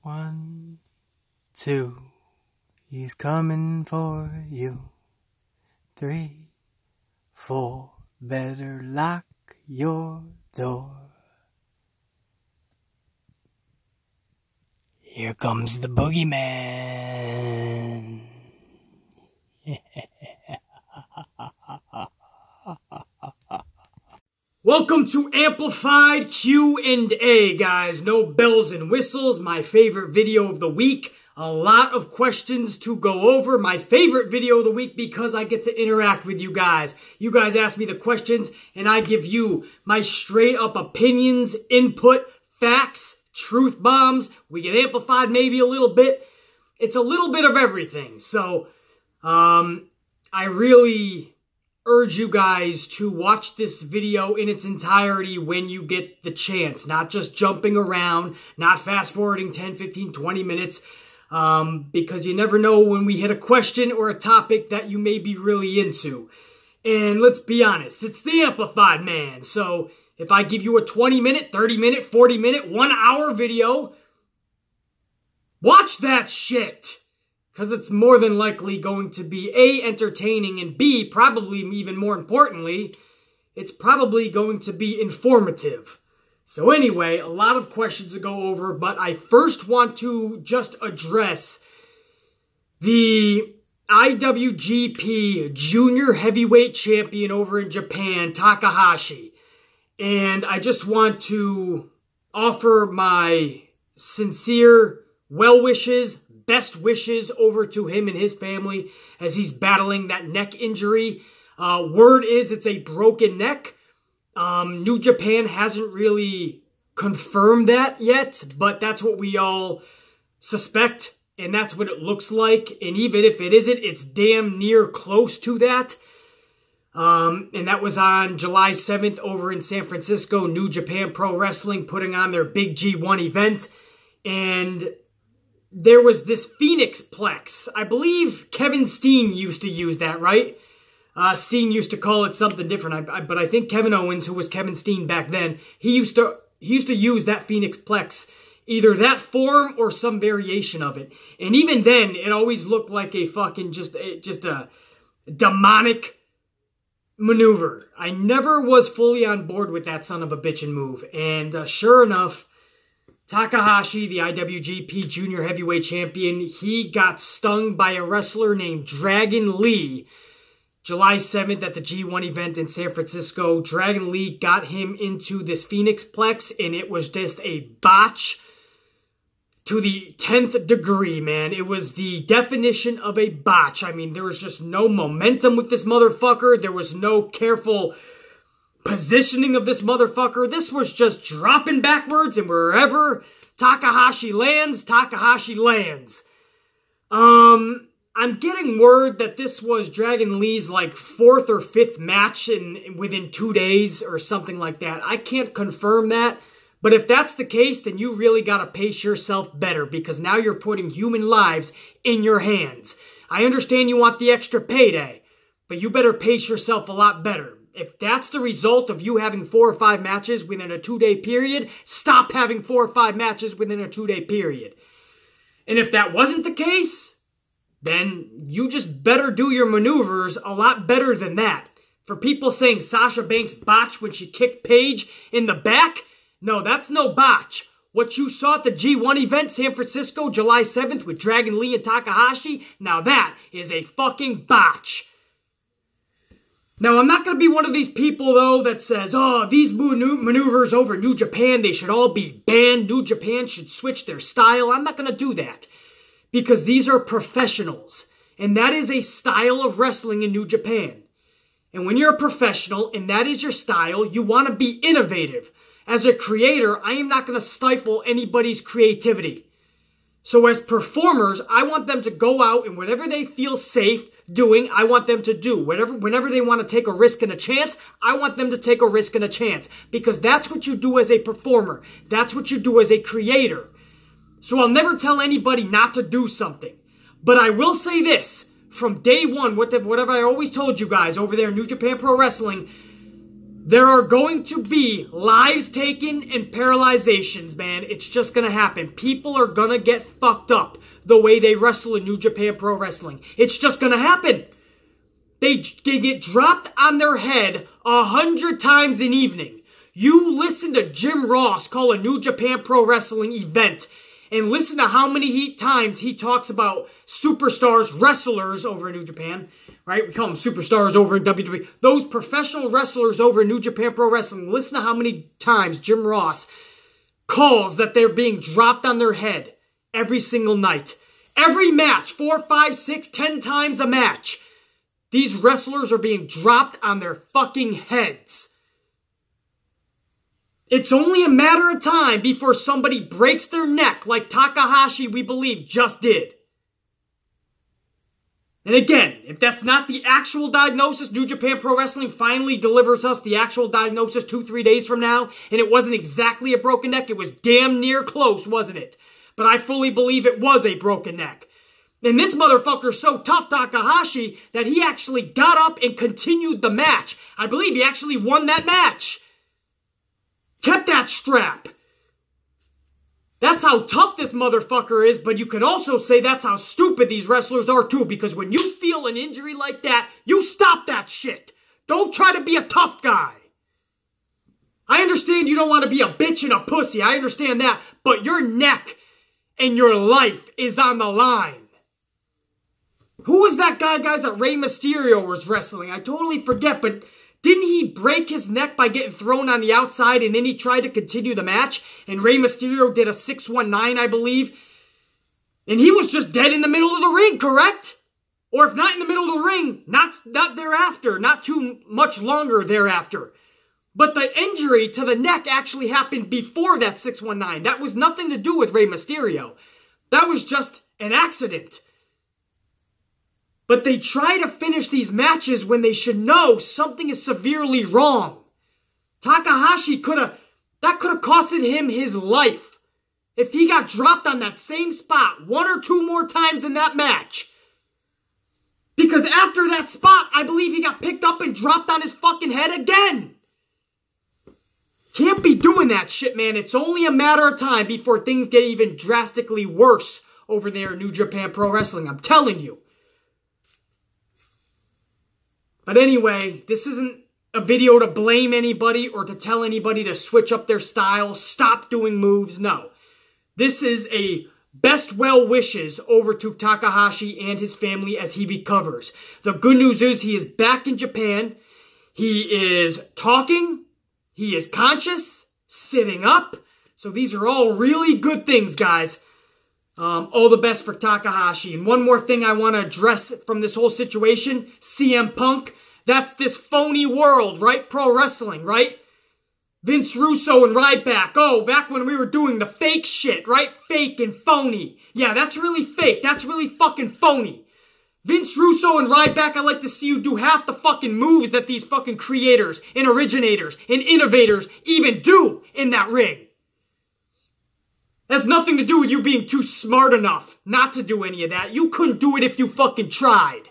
1, 2, he's coming for you. 3, 4, better lock your door. Here comes the boogeyman. Welcome to Amplified Q&A, guys. No bells and whistles. My favorite video of the week. A lot of questions to go over. My favorite video of the week because I get to interact with you guys. You guys ask me the questions and I give you my straight up opinions, input, facts, truth bombs. We get amplified maybe a little bit. It's a little bit of everything. So, I really urge you guys to watch this video in its entirety when you get the chance. Not just jumping around, not fast forwarding 10, 15, 20 minutes. Because you never know when we hit a question or a topic that you may be really into. And let's be honest, it's the Amplified Man. So if I give you a 20-minute, 30-minute, 40-minute, 1-hour video, watch that shit. Because it's more than likely going to be A, entertaining, and B, probably even more importantly, it's probably going to be informative. So anyway, a lot of questions to go over, but I first want to just address the IWGP Junior Heavyweight Champion over in Japan, Takahashi. And I just want to offer my sincere well wishes, best wishes over to him and his family as he's battling that neck injury. Word is it's a broken neck. New Japan hasn't really confirmed that yet, but that's what we all suspect, and that's what it looks like. And even if it isn't, it's damn near close to that. And that was on July 7th over in San Francisco, New Japan Pro Wrestling putting on their big G1 event. And there was this Phoenix Plex. I believe Kevin Steen used to use that, right? Steen used to call it something different, but I think Kevin Owens, who was Kevin Steen back then, he used to use that Phoenix Plex, either that form or some variation of it. And even then, it always looked like a fucking just a demonic maneuver. I never was fully on board with that son of a bitchin' move. And sure enough, Takahashi, the IWGP Junior Heavyweight Champion, he got stung by a wrestler named Dragon Lee. July 7th at the G1 event in San Francisco. Dragon Lee got him into this Phoenix Plex, and it was just a botch to the 10th degree, man. It was the definition of a botch. I mean, there was just no momentum with this motherfucker. There was no careful positioning of this motherfucker. This was just dropping backwards, and wherever Takahashi lands, Takahashi lands. I'm getting word that this was Dragon Lee's like 4th or 5th match within 2 days or something like that. I can't confirm that, but if that's the case, then you really got to pace yourself better because now you're putting human lives in your hands. I understand you want the extra payday, but you better pace yourself a lot better. If that's the result of you having 4 or 5 matches within a 2-day period, stop having 4 or 5 matches within a 2-day period. And if that wasn't the case, then you just better do your maneuvers a lot better than that. For people saying Sasha Banks botched when she kicked Paige in the back, no, that's no botch. What you saw at the G1 event, San Francisco, July 7th with Dragon Lee and Takahashi, now that is a fucking botch. Now, I'm not going to be one of these people, though, that says, oh, these maneuvers over New Japan, they should all be banned. New Japan should switch their style. I'm not going to do that. Because these are professionals. And that is a style of wrestling in New Japan. And when you're a professional and that is your style, you want to be innovative. As a creator, I am not going to stifle anybody's creativity. So as performers, I want them to go out and whatever they feel safe doing, I want them to do. Whenever they want to take a risk and a chance, I want them to take a risk and a chance. Because that's what you do as a performer. That's what you do as a creator. So I'll never tell anybody not to do something. But I will say this, from day one, whatever I always told you guys over there in New Japan Pro Wrestling, There are going to be lives taken and paralyzations, man. It's just going to happen. People are going to get fucked up the way they wrestle in New Japan Pro Wrestling. It's just going to happen. They get dropped on their head 100 times an evening. You listen to Jim Ross call a New Japan Pro Wrestling event and listen to how many times he talks about superstars, wrestlers over in New Japan, right? We call them superstars over in WWE. Those professional wrestlers over in New Japan Pro Wrestling, listen to how many times Jim Ross calls that they're being dropped on their head every single night. Every match, 4, 5, 6, 10 times a match. These wrestlers are being dropped on their fucking heads. It's only a matter of time before somebody breaks their neck like Takahashi, we believe, just did. And again, if that's not the actual diagnosis, New Japan Pro Wrestling finally delivers us the actual diagnosis 2-3 days from now, and it wasn't exactly a broken neck, it was damn near close, wasn't it? But I fully believe it was a broken neck. And this motherfucker's so tough, Takahashi, that he actually got up and continued the match. I believe he actually won that match. Kept that strap. That's how tough this motherfucker is, but you can also say that's how stupid these wrestlers are too, because when you feel an injury like that, you stop that shit. Don't try to be a tough guy. I understand you don't want to be a bitch and a pussy, I understand that, but your neck and your life is on the line. Who was that guy, guys, that Rey Mysterio was wrestling? I totally forget, but didn't he break his neck by getting thrown on the outside and then he tried to continue the match? And Rey Mysterio did a 619, I believe. And he was just dead in the middle of the ring, correct? Or if not in the middle of the ring, not thereafter, not too much longer thereafter. But the injury to the neck actually happened before that 619. That was nothing to do with Rey Mysterio. That was just an accident. But they try to finish these matches when they should know something is severely wrong. Takahashi that could have costed him his life. If he got dropped on that same spot 1 or 2 more times in that match. Because after that spot, I believe he got picked up and dropped on his fucking head again. Can't be doing that shit, man. It's only a matter of time before things get even drastically worse over there in New Japan Pro Wrestling. I'm telling you. But anyway, this isn't a video to blame anybody or to tell anybody to switch up their style, stop doing moves. No. This is a best well wishes over to Takahashi and his family as he recovers. The good news is he is back in Japan. He is talking. He is conscious, sitting up. So these are all really good things, guys. All the best for Takahashi. And one more thing I want to address from this whole situation, CM Punk. That's this phony world, right? Pro wrestling, right? Vince Russo and Ryback. Oh, back when we were doing the fake shit, right? Fake and phony. Yeah, that's really fake. That's really fucking phony. Vince Russo and Ryback, I'd like to see you do half the fucking moves that these fucking creators and originators and innovators even do in that ring. That has nothing to do with you being too smart enough not to do any of that. You couldn't do it if you fucking tried.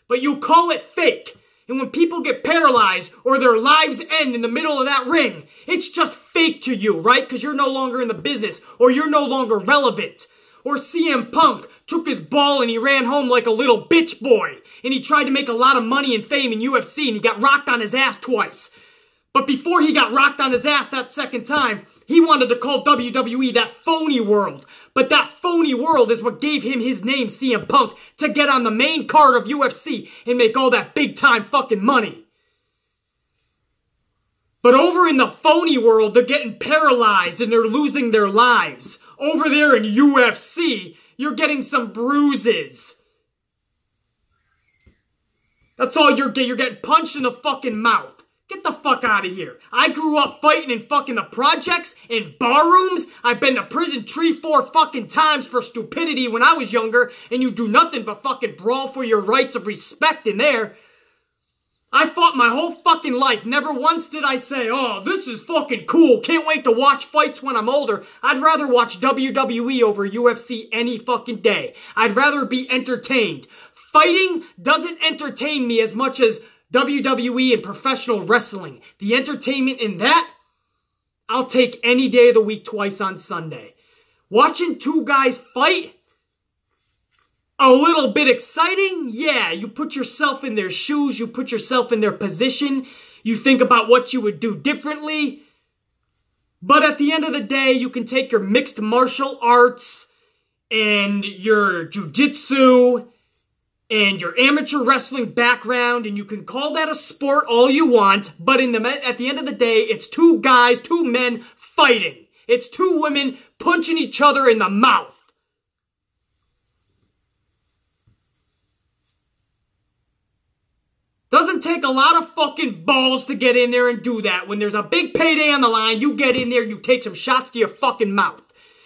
But you call it fake. And when people get paralyzed or their lives end in the middle of that ring, it's just fake to you, right? Because you're no longer in the business or you're no longer relevant. Or CM Punk took his ball and he ran home like a little bitch boy. And he tried to make a lot of money and fame in UFC and he got rocked on his ass twice. But before he got rocked on his ass that second time, he wanted to call WWE that phony world. But that phony world is what gave him his name, CM Punk, to get on the main card of UFC and make all that big time fucking money. But over in the phony world, they're getting paralyzed and they're losing their lives. Over there in UFC, you're getting some bruises. That's all you're getting. You're getting punched in the fucking mouth. Get the fuck out of here. I grew up fighting in fucking the projects, in bar rooms. I've been to prison 3-4 fucking times for stupidity when I was younger, and you do nothing but fucking brawl for your rights of respect in there. I fought my whole fucking life. Never once did I say, oh, this is fucking cool. Can't wait to watch fights when I'm older. I'd rather watch WWE over UFC any fucking day. I'd rather be entertained. Fighting doesn't entertain me as much as WWE and professional wrestling. The entertainment in that, I'll take any day of the week twice on Sunday. Watching two guys fight, a little bit exciting. Yeah, you put yourself in their shoes. You put yourself in their position. You think about what you would do differently. But at the end of the day, you can take your mixed martial arts and your jiu-jitsu and your amateur wrestling background, and you can call that a sport all you want, but at the end of the day, it's two guys, two men fighting. It's two women punching each other in the mouth. Doesn't take a lot of fucking balls to get in there and do that. When there's a big payday on the line, you get in there, you take some shots to your fucking mouth.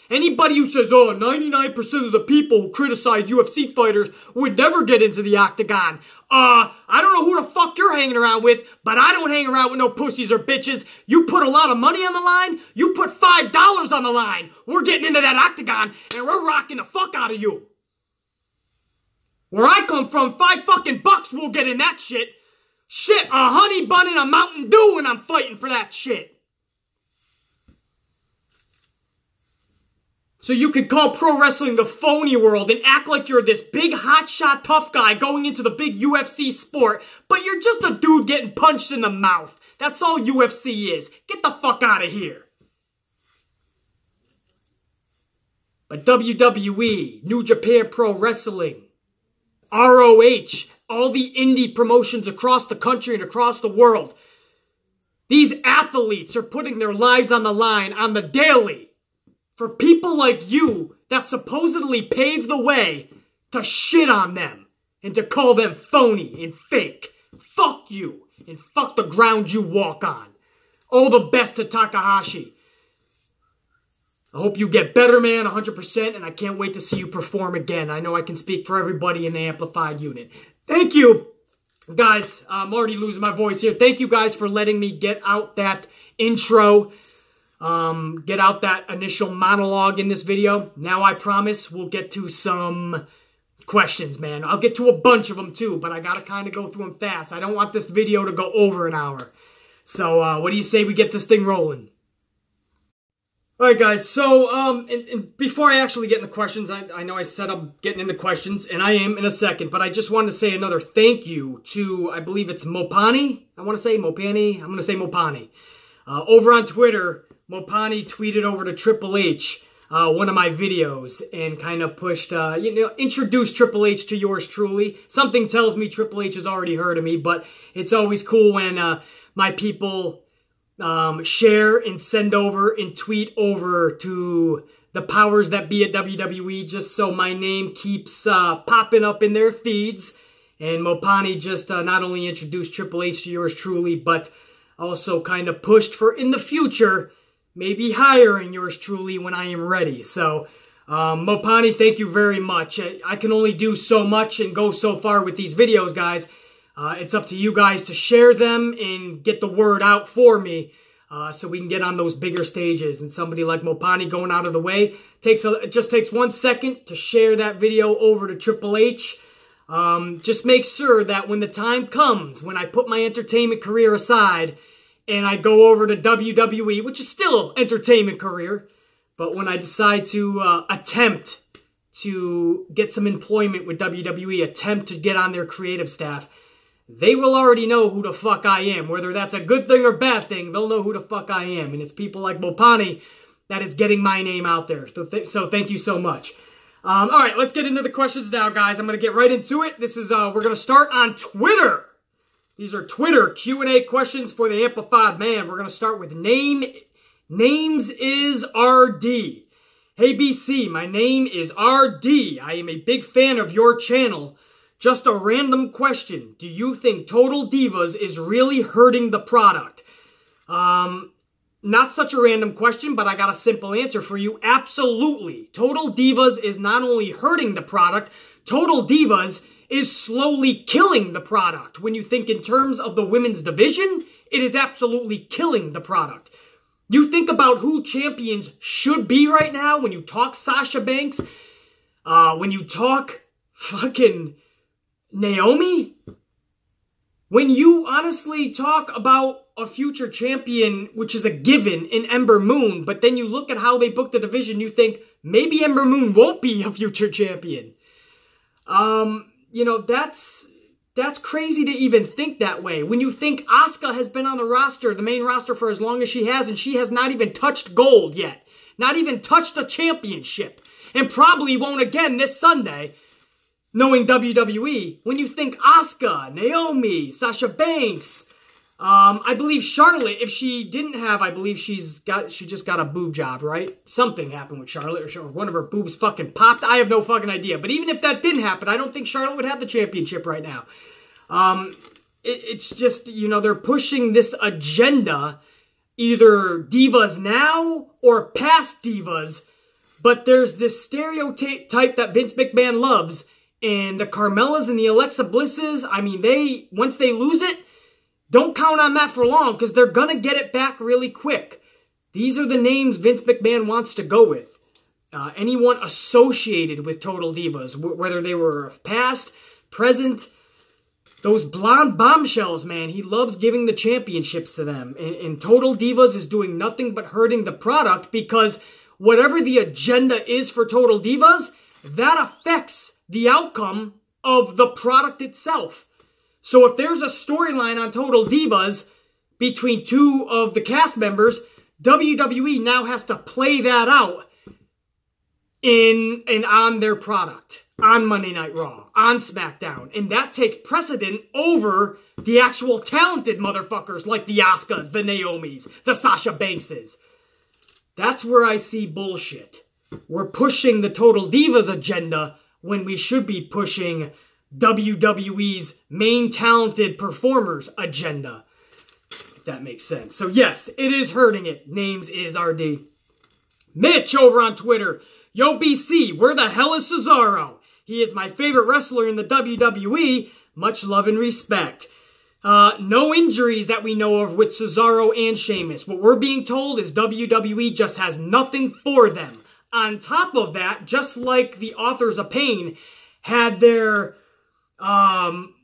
Anybody who says, oh, 99% of the people who criticize UFC fighters would never get into the octagon. I don't know who the fuck you're hanging around with, but I don't hang around with no pussies or bitches. You put a lot of money on the line, you put $5 on the line. We're getting into that octagon, and we're rocking the fuck out of you. Where I come from, $5 fucking bucks will get in that shit. Shit, a honey bun and a Mountain Dew, and I'm fighting for that shit. So you could call pro wrestling the phony world and act like you're this big hotshot tough guy going into the big UFC sport, but you're just a dude getting punched in the mouth. That's all UFC is. Get the fuck out of here. But WWE, New Japan Pro Wrestling, ROH, all the indie promotions across the country and across the world, these athletes are putting their lives on the line on the daily for people like you that supposedly paved the way to shit on them and to call them phony and fake. Fuck you and fuck the ground you walk on. All the best to Takahashi. I hope you get better, man, 100%, and I can't wait to see you perform again. I know I can speak for everybody in the Amplified unit. Thank you, guys. I'm already losing my voice here. Thank you guys for letting me get out that intro. Get out that initial monologue in this video. Now I promise we'll get to some questions, man. I'll get to a bunch of them too, but I gotta kind of go through them fast. I don't want this video to go over an hour. So, what do you say we get this thing rolling? Alright guys, so, and before I actually get into questions, I know I said I'm getting into questions, and I am in a second, but I just wanted to say another thank you to, I believe it's Mopani? I want to say Mopani? I'm going to say Mopani. Over on Twitter, Mopani tweeted over to Triple H one of my videos and kind of pushed, introduced Triple H to yours truly. Something tells me Triple H has already heard of me, but it's always cool when my people share and send over and tweet over to the powers that be at WWE just so my name keeps popping up in their feeds. And Mopani just not only introduced Triple H to yours truly, but also kind of pushed for in the future maybe hiring yours truly when I am ready. So, Mopani, thank you very much. I can only do so much and go so far with these videos, guys. It's up to you guys to share them and get the word out for me so we can get on those bigger stages. And somebody like Mopani going out of the way, it just takes 1 second to share that video over to Triple H. Just make sure that when the time comes, when I put my entertainment career aside and I go over to WWE, which is still entertainment career, but when I decide to attempt to get some employment with WWE, attempt to get on their creative staff, they will already know who the fuck I am. Whether that's a good thing or bad thing, they'll know who the fuck I am. And it's people like Mopani that is getting my name out there. So thank you so much. All right, let's get into the questions now, guys. I'm going to get right into it. This is, we're going to start on Twitter. These are Twitter Q&A questions for the Amplified Man. We're going to start with Names is RD. Hey BC, my name is RD. I am a big fan of your channel. Just a random question. Do you think Total Divas is really hurting the product? Not such a random question, but I got a simple answer for you. Absolutely. Total Divas is not only hurting the product, Total Divas is slowly killing the product. When you think in terms of the women's division, it is absolutely killing the product. You think about who champions should be right now when you talk Sasha Banks, when you talk fucking Naomi, When you honestly talk about a future champion, which is a given in Ember Moon, but then you look at how they booked the division, you think maybe Ember Moon won't be a future champion. You know, that's crazy to even think that way. When you think Asuka has been on the roster, the main roster, for as long as she has, and she has not even touched gold yet. Not even touched a championship. And probably won't again this Sunday, knowing WWE. When you think Asuka, Naomi, Sasha Banks, I believe Charlotte, if she didn't have, I believe she just got a boob job, right? Something happened with Charlotte, or one of her boobs fucking popped. I have no fucking idea. But even if that didn't happen, I don't think Charlotte would have the championship right now. It's just, you know, they're pushing this agenda, either divas now or past divas. But there's this stereotype that Vince McMahon loves. And the Carmellas and the Alexa Blisses, I mean, once they lose it, don't count on that for long, because they're going to get it back really quick. These are the names Vince McMahon wants to go with. Anyone associated with Total Divas, whether they were past, present, those blonde bombshells, man, he loves giving the championships to them. And Total Divas is doing nothing but hurting the product, because whatever the agenda is for Total Divas, that affects the outcome of the product itself. So if there's a storyline on Total Divas between two of the cast members, WWE now has to play that out on their product, on Monday Night Raw, on SmackDown. And that takes precedent over the actual talented motherfuckers like the Asukas, the Naomis, the Sasha Bankses. That's where I see bullshit. We're pushing the Total Divas agenda when we should be pushing WWE's main talented performers agenda. If that makes sense. So yes, it is hurting it. Names is RD. Mitch over on Twitter. Yo, BC, where the hell is Cesaro? He is my favorite wrestler in the WWE. Much love and respect. No injuries that we know of with Cesaro and Sheamus. What we're being told is WWE just has nothing for them. On top of that, just like the Authors of Pain had their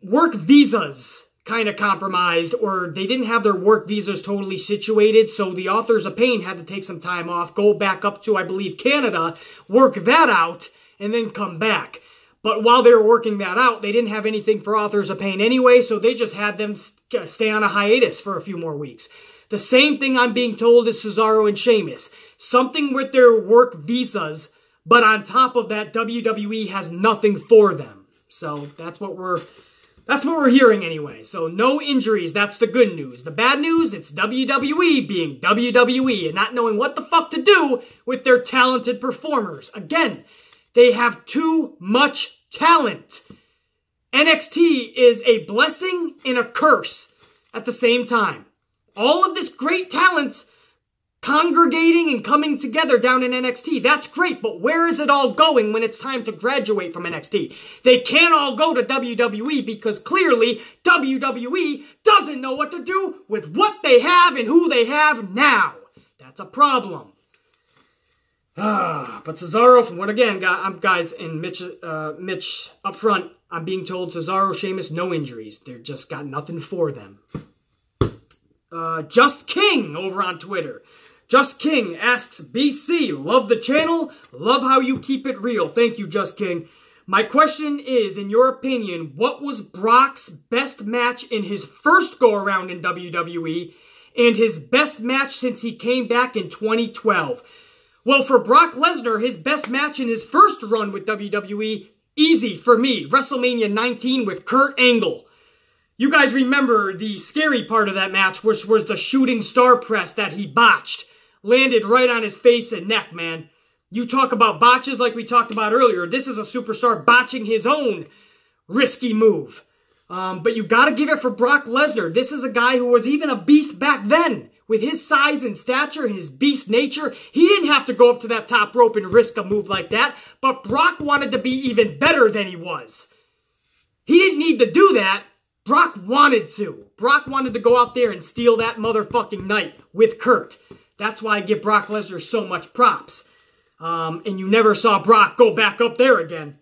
work visas kind of compromised, or they didn't have their work visas totally situated, so the Authors of Pain had to take some time off, go back up to, I believe, Canada, work that out, and then come back. But while they were working that out, they didn't have anything for Authors of Pain anyway, so they just had them stay on a hiatus for a few more weeks. The same thing I'm being told is Cesaro and Sheamus. Something with their work visas, but on top of that, WWE has nothing for them. So that's what we're hearing anyway. So no injuries, that's the good news. The bad news, it's WWE being WWE and not knowing what the fuck to do with their talented performers. Again, they have too much talent. NXT is a blessing and a curse at the same time. All of this great talent congregating and coming together down in NXT, that's great, but where is it all going when it's time to graduate from NXT? They can't all go to WWE because clearly WWE doesn't know what to do with what they have and who they have now. That's a problem. But Cesaro, from what again, guys, and Mitch up front, I'm being told Cesaro, Sheamus, no injuries. They're just got nothing for them. Just King over on Twitter. Just King asks, BC, love the channel, love how you keep it real. Thank you, Just King. My question is, in your opinion, what was Brock's best match in his first go-around in WWE and his best match since he came back in 2012? Well, for Brock Lesnar, his best match in his first run with WWE, easy for me, WrestleMania 19 with Kurt Angle. You guys remember the scary part of that match, which was the shooting star press that he botched. Landed right on his face and neck, man. You talk about botches like we talked about earlier. This is a superstar botching his own risky move. But you gotta give it for Brock Lesnar. This is a guy who was even a beast back then. With his size and stature and his beast nature, he didn't have to go up to that top rope and risk a move like that. But Brock wanted to be even better than he was. He didn't need to do that. Brock wanted to. Brock wanted to go out there and steal that motherfucking night with Kurt. That's why I give Brock Lesnar so much props. And you never saw Brock go back up there again.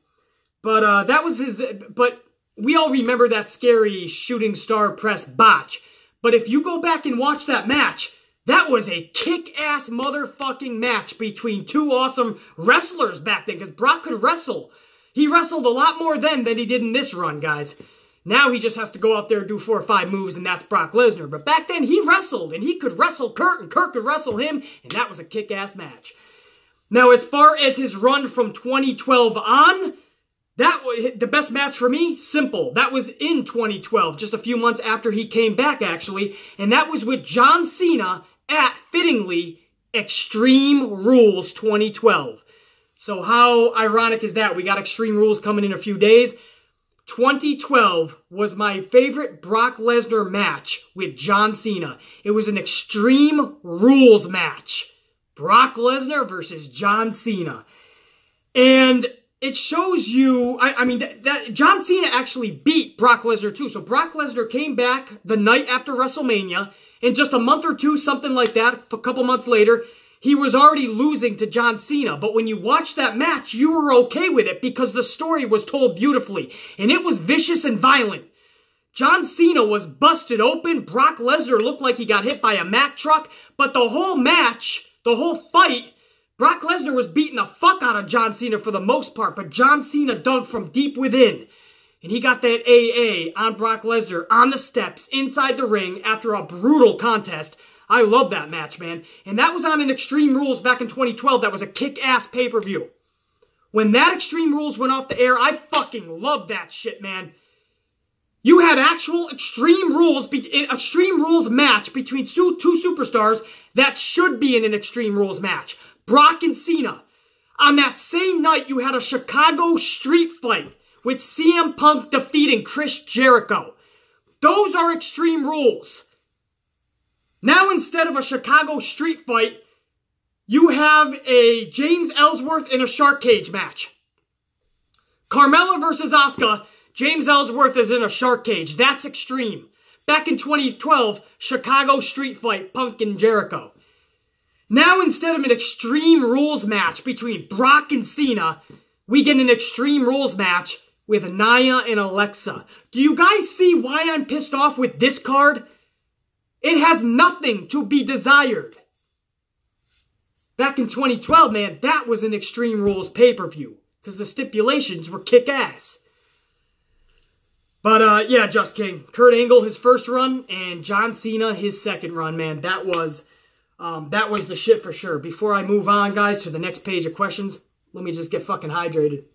But that was his... But we all remember that scary shooting star press botch. But if you go back and watch that match, that was a kick-ass motherfucking match between two awesome wrestlers back then, because Brock could wrestle. He wrestled a lot more then than he did in this run, guys. Now he just has to go out there and do 4 or 5 moves, and that's Brock Lesnar. But back then, he wrestled, and he could wrestle Kurt, and Kurt could wrestle him, and that was a kick-ass match. Now, as far as his run from 2012 on, that was the best match for me. Simple. That was in 2012, just a few months after he came back, actually. And that was with John Cena at, fittingly, Extreme Rules 2012. So how ironic is that? We got Extreme Rules coming in a few days. 2012 was my favorite Brock Lesnar match with John Cena. It was an Extreme Rules match. Brock Lesnar versus John Cena. And it shows you, I mean, that John Cena actually beat Brock Lesnar too. So Brock Lesnar came back the night after WrestleMania, and just a month or two, something like that, a couple months later, he was already losing to John Cena. But when you watched that match, you were okay with it because the story was told beautifully. And it was vicious and violent. John Cena was busted open. Brock Lesnar looked like he got hit by a Mack truck. But the whole match, the whole fight, Brock Lesnar was beating the fuck out of John Cena for the most part. But John Cena dug from deep within. And he got that AA on Brock Lesnar on the steps inside the ring after a brutal contest. I love that match, man. And that was on an Extreme Rules back in 2012. That was a kick-ass pay-per-view. When that Extreme Rules went off the air, I fucking loved that shit, man. You had actual Extreme Rules match between two superstars that should be in an Extreme Rules match. Brock and Cena. On that same night, you had a Chicago street fight with CM Punk defeating Chris Jericho. Those are Extreme Rules. Now, instead of a Chicago street fight, you have a James Ellsworth in a shark cage match. Carmella versus Asuka, James Ellsworth is in a shark cage. That's extreme. Back in 2012, Chicago street fight, Punk and Jericho. Now, instead of an Extreme Rules match between Brock and Cena, we get an Extreme Rules match with Nia and Alexa. Do you guys see why I'm pissed off with this card? It has nothing to be desired. Back in 2012, man, that was an Extreme Rules pay-per-view. Because the stipulations were kick-ass. But, yeah, Just King. Kurt Angle, his first run, and John Cena, his second run, man. That was the shit for sure. Before I move on, guys, to the next page of questions, let me just get fucking hydrated.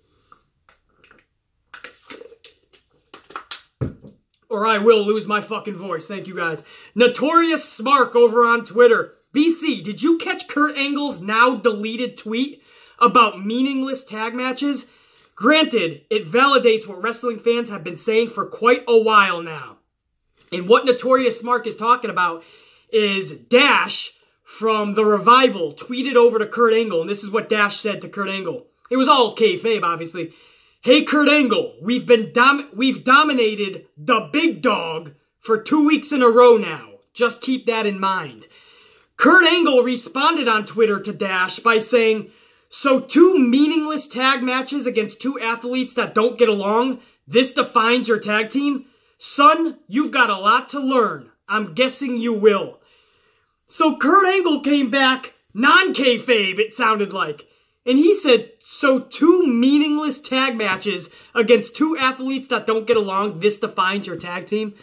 Or I will lose my fucking voice. Thank you, guys. Notorious Smark over on Twitter. BC, did you catch Kurt Angle's now deleted tweet about meaningless tag matches? Granted, it validates what wrestling fans have been saying for quite a while now. And what Notorious Smark is talking about is Dash from The Revival tweeted over to Kurt Angle. And this is what Dash said to Kurt Angle. It was all kayfabe, obviously. Hey, Kurt Angle, we've dominated the big dog for 2 weeks in a row now. Just keep that in mind. Kurt Angle responded on Twitter to Dash by saying, so 2 meaningless tag matches against 2 athletes that don't get along, this defines your tag team? Son, you've got a lot to learn. I'm guessing you will. So Kurt Angle came back non-kayfabe, it sounded like. And he said, so 2 meaningless tag matches against 2 athletes that don't get along, this defines your tag team?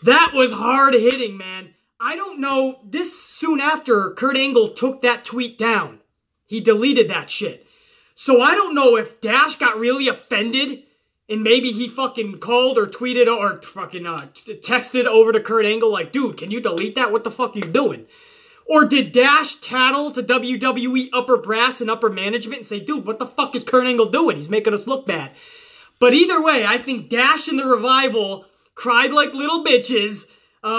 That was hard-hitting, man. I don't know, this soon after Kurt Angle took that tweet down. He deleted that shit. So I don't know if Dash got really offended and maybe he fucking called or tweeted or fucking texted over to Kurt Angle like, dude, can you delete that? What the fuck are you doing? Or did Dash tattle to WWE upper brass and upper management and say, dude, what the fuck is Kurt Angle doing? He's making us look bad. But either way, I think Dash and The Revival cried like little bitches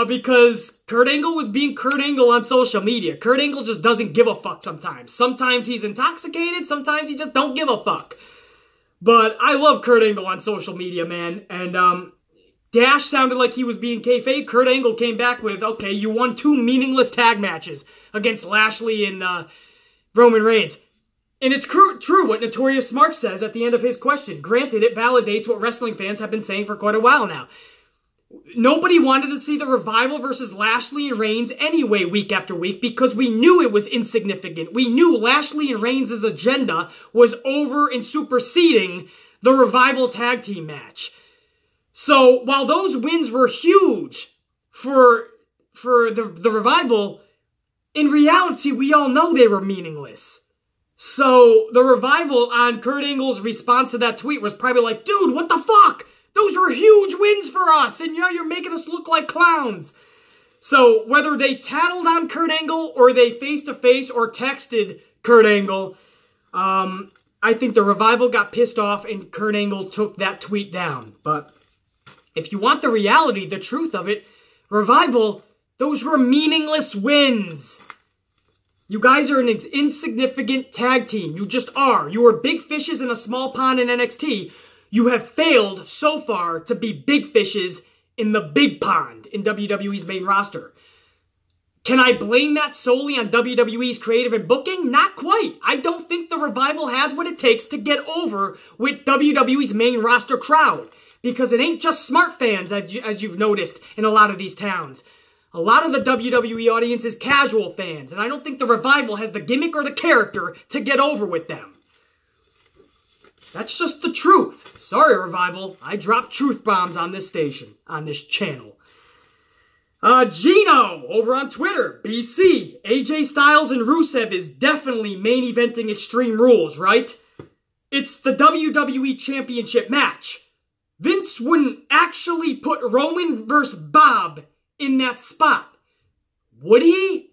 because Kurt Angle was being Kurt Angle on social media. Kurt Angle just doesn't give a fuck sometimes. Sometimes he's intoxicated, sometimes he just don't give a fuck. But I love Kurt Angle on social media, man. And Dash sounded like he was being kayfabe. Kurt Angle came back with, okay, you won 2 meaningless tag matches against Lashley and Roman Reigns. And it's true what Notorious Mark says at the end of his question. Granted, it validates what wrestling fans have been saying for quite a while now. Nobody wanted to see the Revival versus Lashley and Reigns anyway week after week because we knew it was insignificant. We knew Lashley and Reigns' agenda was over and superseding the Revival tag team match. So while those wins were huge for the Revival, in reality, we all know they were meaningless. So the Revival on Kurt Angle's response to that tweet was probably like, dude, what the fuck? Those were huge wins for us, and now you're making us look like clowns. So whether they tattled on Kurt Angle or they face-to-face or texted Kurt Angle, I think the Revival got pissed off and Kurt Angle took that tweet down. But if you want the reality, the truth of it, Revival, those were meaningless wins. You guys are an insignificant tag team. You just are. You are big fishes in a small pond in NXT. You have failed so far to be big fishes in the big pond in WWE's main roster. Can I blame that solely on WWE's creative and booking? Not quite. I don't think the Revival has what it takes to get over with WWE's main roster crowd. Because it ain't just smart fans, as you've noticed in a lot of these towns. A lot of the WWE audience is casual fans, and I don't think the Revival has the gimmick or the character to get over with them. That's just the truth. Sorry, Revival. I drop truth bombs on this station, on this channel. Gino, over on Twitter, BC, AJ Styles and Rusev is definitely main eventing Extreme Rules, right? It's the WWE Championship match. Vince wouldn't actually put Roman versus Bob in that spot. Would he?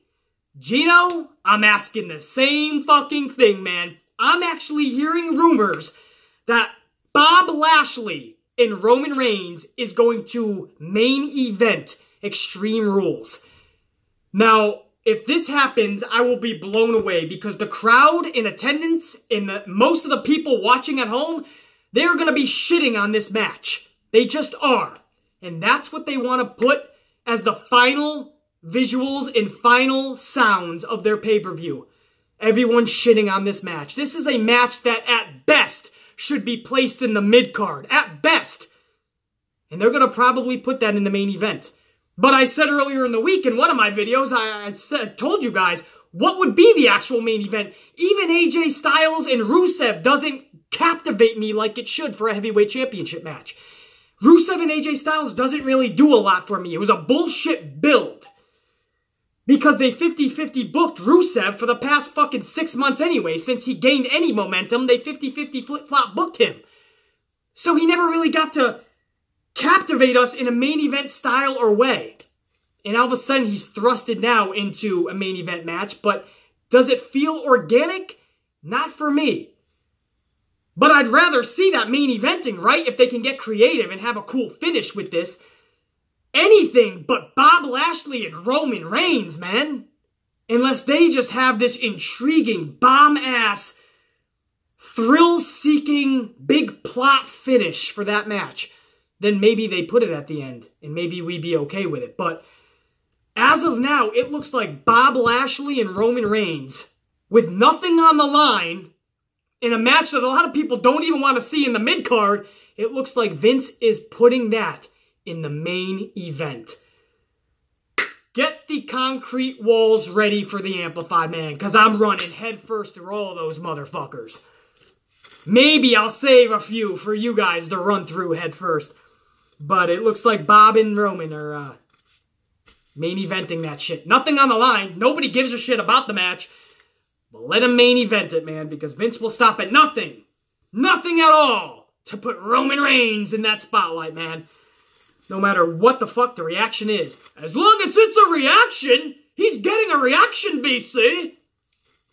Gino, I'm asking the same fucking thing, man. I'm actually hearing rumors that Bob Lashley and Roman Reigns is going to main event Extreme Rules. Now, if this happens, I will be blown away because the crowd in attendance and most of the people watching at home, they're going to be shitting on this match. They just are. And that's what they want to put as the final visuals and final sounds of their pay-per-view. Everyone's shitting on this match. This is a match that, at best, should be placed in the mid-card. At best. And they're going to probably put that in the main event. But I said earlier in the week in one of my videos, I told you guys, what would be the actual main event? Even AJ Styles and Rusev doesn't captivate me like it should for a heavyweight championship match. Rusev and AJ Styles doesn't really do a lot for me. It was a bullshit build. Because they 50-50 booked Rusev for the past fucking 6 months anyway. Since he gained any momentum, they 50-50 flip-flop booked him. So he never really got to captivate us in a main event style or way. And all of a sudden, he's thrusted now into a main event match. But does it feel organic? Not for me. But I'd rather see that main eventing, right? If they can get creative and have a cool finish with this. Anything but Bob Lashley and Roman Reigns, man. Unless they just have this intriguing, bomb-ass, thrill-seeking, big plot finish for that match. Then maybe they put it at the end. And maybe we'd be okay with it. But as of now, it looks like Bob Lashley and Roman Reigns, with nothing on the line, in a match that a lot of people don't even want to see in the mid-card, it looks like Vince is putting that in the main event. Get the concrete walls ready for the Amplify, man, because I'm running headfirst through all those motherfuckers. Maybe I'll save a few for you guys to run through headfirst. But it looks like Bob and Roman are main eventing that shit. Nothing on the line. Nobody gives a shit about the match. But let him main event it, man, because Vince will stop at nothing. Nothing at all to put Roman Reigns in that spotlight, man. No matter what the fuck the reaction is. As long as it's a reaction, he's getting a reaction, BC.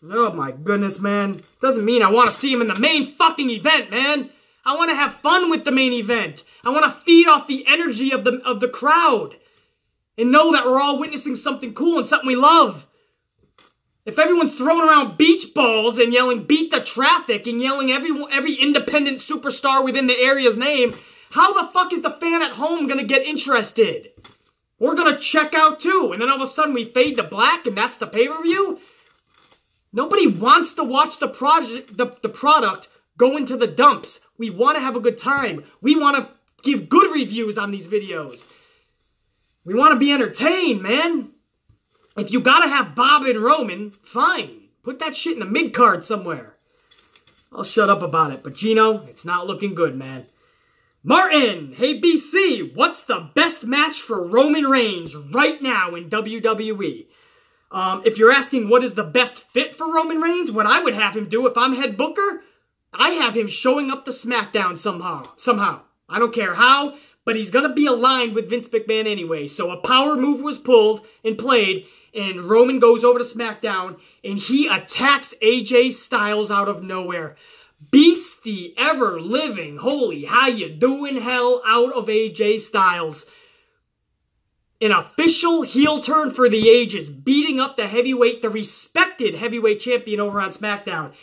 Oh my goodness, man. Doesn't mean I want to see him in the main fucking event, man. I want to have fun with the main event. I want to feed off the energy of the crowd. And know that we're all witnessing something cool and something we love. If everyone's throwing around beach balls and yelling beat the traffic and yelling every independent superstar within the area's name, how the fuck is the fan at home going to get interested? We're going to check out too. And then all of a sudden we fade to black and that's the pay-per-view? Nobody wants to watch the product go into the dumps. We want to have a good time. We want to give good reviews on these videos. We want to be entertained, man. If you got to have Bob and Roman, fine. Put that shit in the mid-card somewhere. I'll shut up about it. But Gino, it's not looking good, man. Martin, hey BC, what's the best match for Roman Reigns right now in WWE? If you're asking what is the best fit for Roman Reigns, what I would have him do if I'm head booker, I have him showing up to Smackdown somehow. I don't care how, but he's going to be aligned with Vince McMahon anyway. So a power move was pulled and played, and Roman goes over to SmackDown, and he attacks AJ Styles out of nowhere. Beats the ever-living, holy how you doing hell out of AJ Styles. An official heel turn for the ages, beating up the respected heavyweight champion over on SmackDown.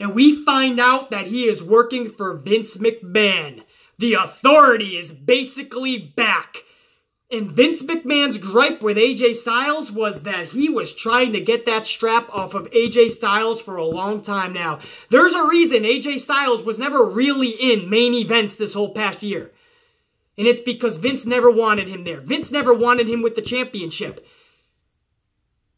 And we find out that he is working for Vince McMahon. The Authority is basically back. And Vince McMahon's gripe with AJ Styles was that he was trying to get that strap off of AJ Styles for a long time now. There's a reason AJ Styles was never really in main events this whole past year. And it's because Vince never wanted him there. Vince never wanted him with the championship.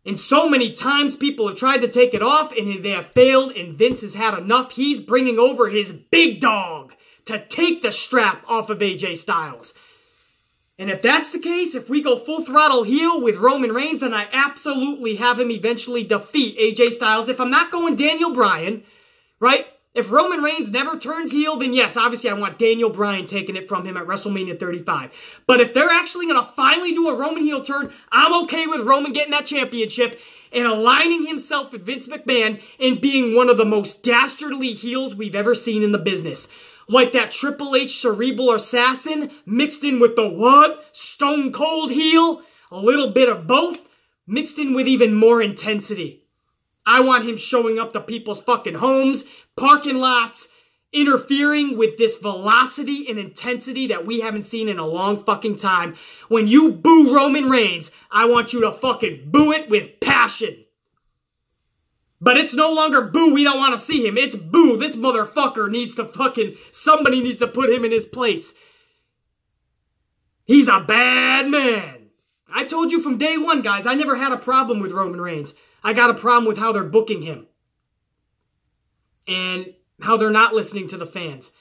And so many times people have tried to take it off and they have failed, and Vince has had enough. He's bringing over his big dog to take the strap off of AJ Styles. And if that's the case, if we go full throttle heel with Roman Reigns, then I absolutely have him eventually defeat AJ Styles. If I'm not going Daniel Bryan, right? If Roman Reigns never turns heel, then yes, obviously I want Daniel Bryan taking it from him at WrestleMania 35. But if they're actually going to finally do a Roman heel turn, I'm okay with Roman getting that championship and aligning himself with Vince McMahon and being one of the most dastardly heels we've ever seen in the business. Like that Triple H cerebral assassin mixed in with the what? Stone Cold heel? A little bit of both, mixed in with even more intensity. I want him showing up to people's fucking homes, parking lots, interfering with this velocity and intensity that we haven't seen in a long fucking time. When you boo Roman Reigns, I want you to fucking boo it with passion. But it's no longer boo, we don't want to see him. It's boo, this motherfucker needs to fucking, somebody needs to put him in his place. He's a bad man. I told you from day one, guys, I never had a problem with Roman Reigns. I got a problem with how they're booking him. And how they're not listening to the fans.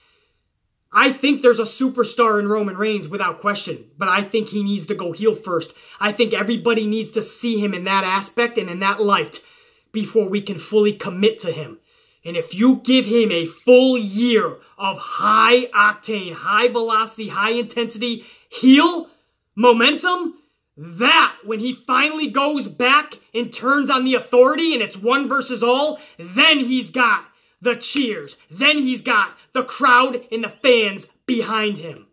I think there's a superstar in Roman Reigns without question. But I think he needs to go heel first. I think everybody needs to see him in that aspect and in that light before we can fully commit to him. And if you give him a full year of high octane, high velocity, high intensity heel momentum, that, when he finally goes back and turns on the Authority and it's one versus all, then he's got the cheers. Then he's got the crowd and the fans behind him.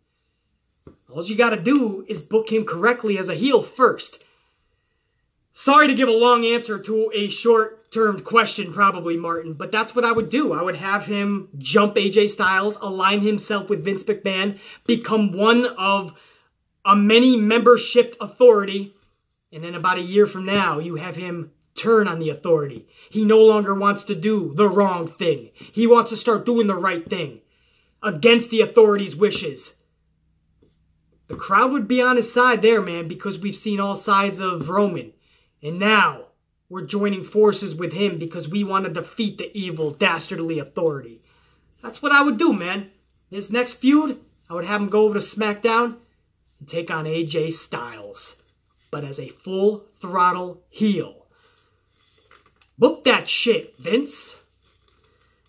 All you got to do is book him correctly as a heel first. Sorry to give a long answer to a short-term question, probably, Martin, but that's what I would do. I would have him jump AJ Styles, align himself with Vince McMahon, become one of a many membership Authority, and then about a year from now, you have him turn on the Authority. He no longer wants to do the wrong thing. He wants to start doing the right thing against the Authority's wishes. The crowd would be on his side there, man, because we've seen all sides of Roman. And now, we're joining forces with him because we want to defeat the evil, dastardly Authority. That's what I would do, man. This next feud, I would have him go over to SmackDown and take on AJ Styles, but as a full throttle heel. Book that shit, Vince.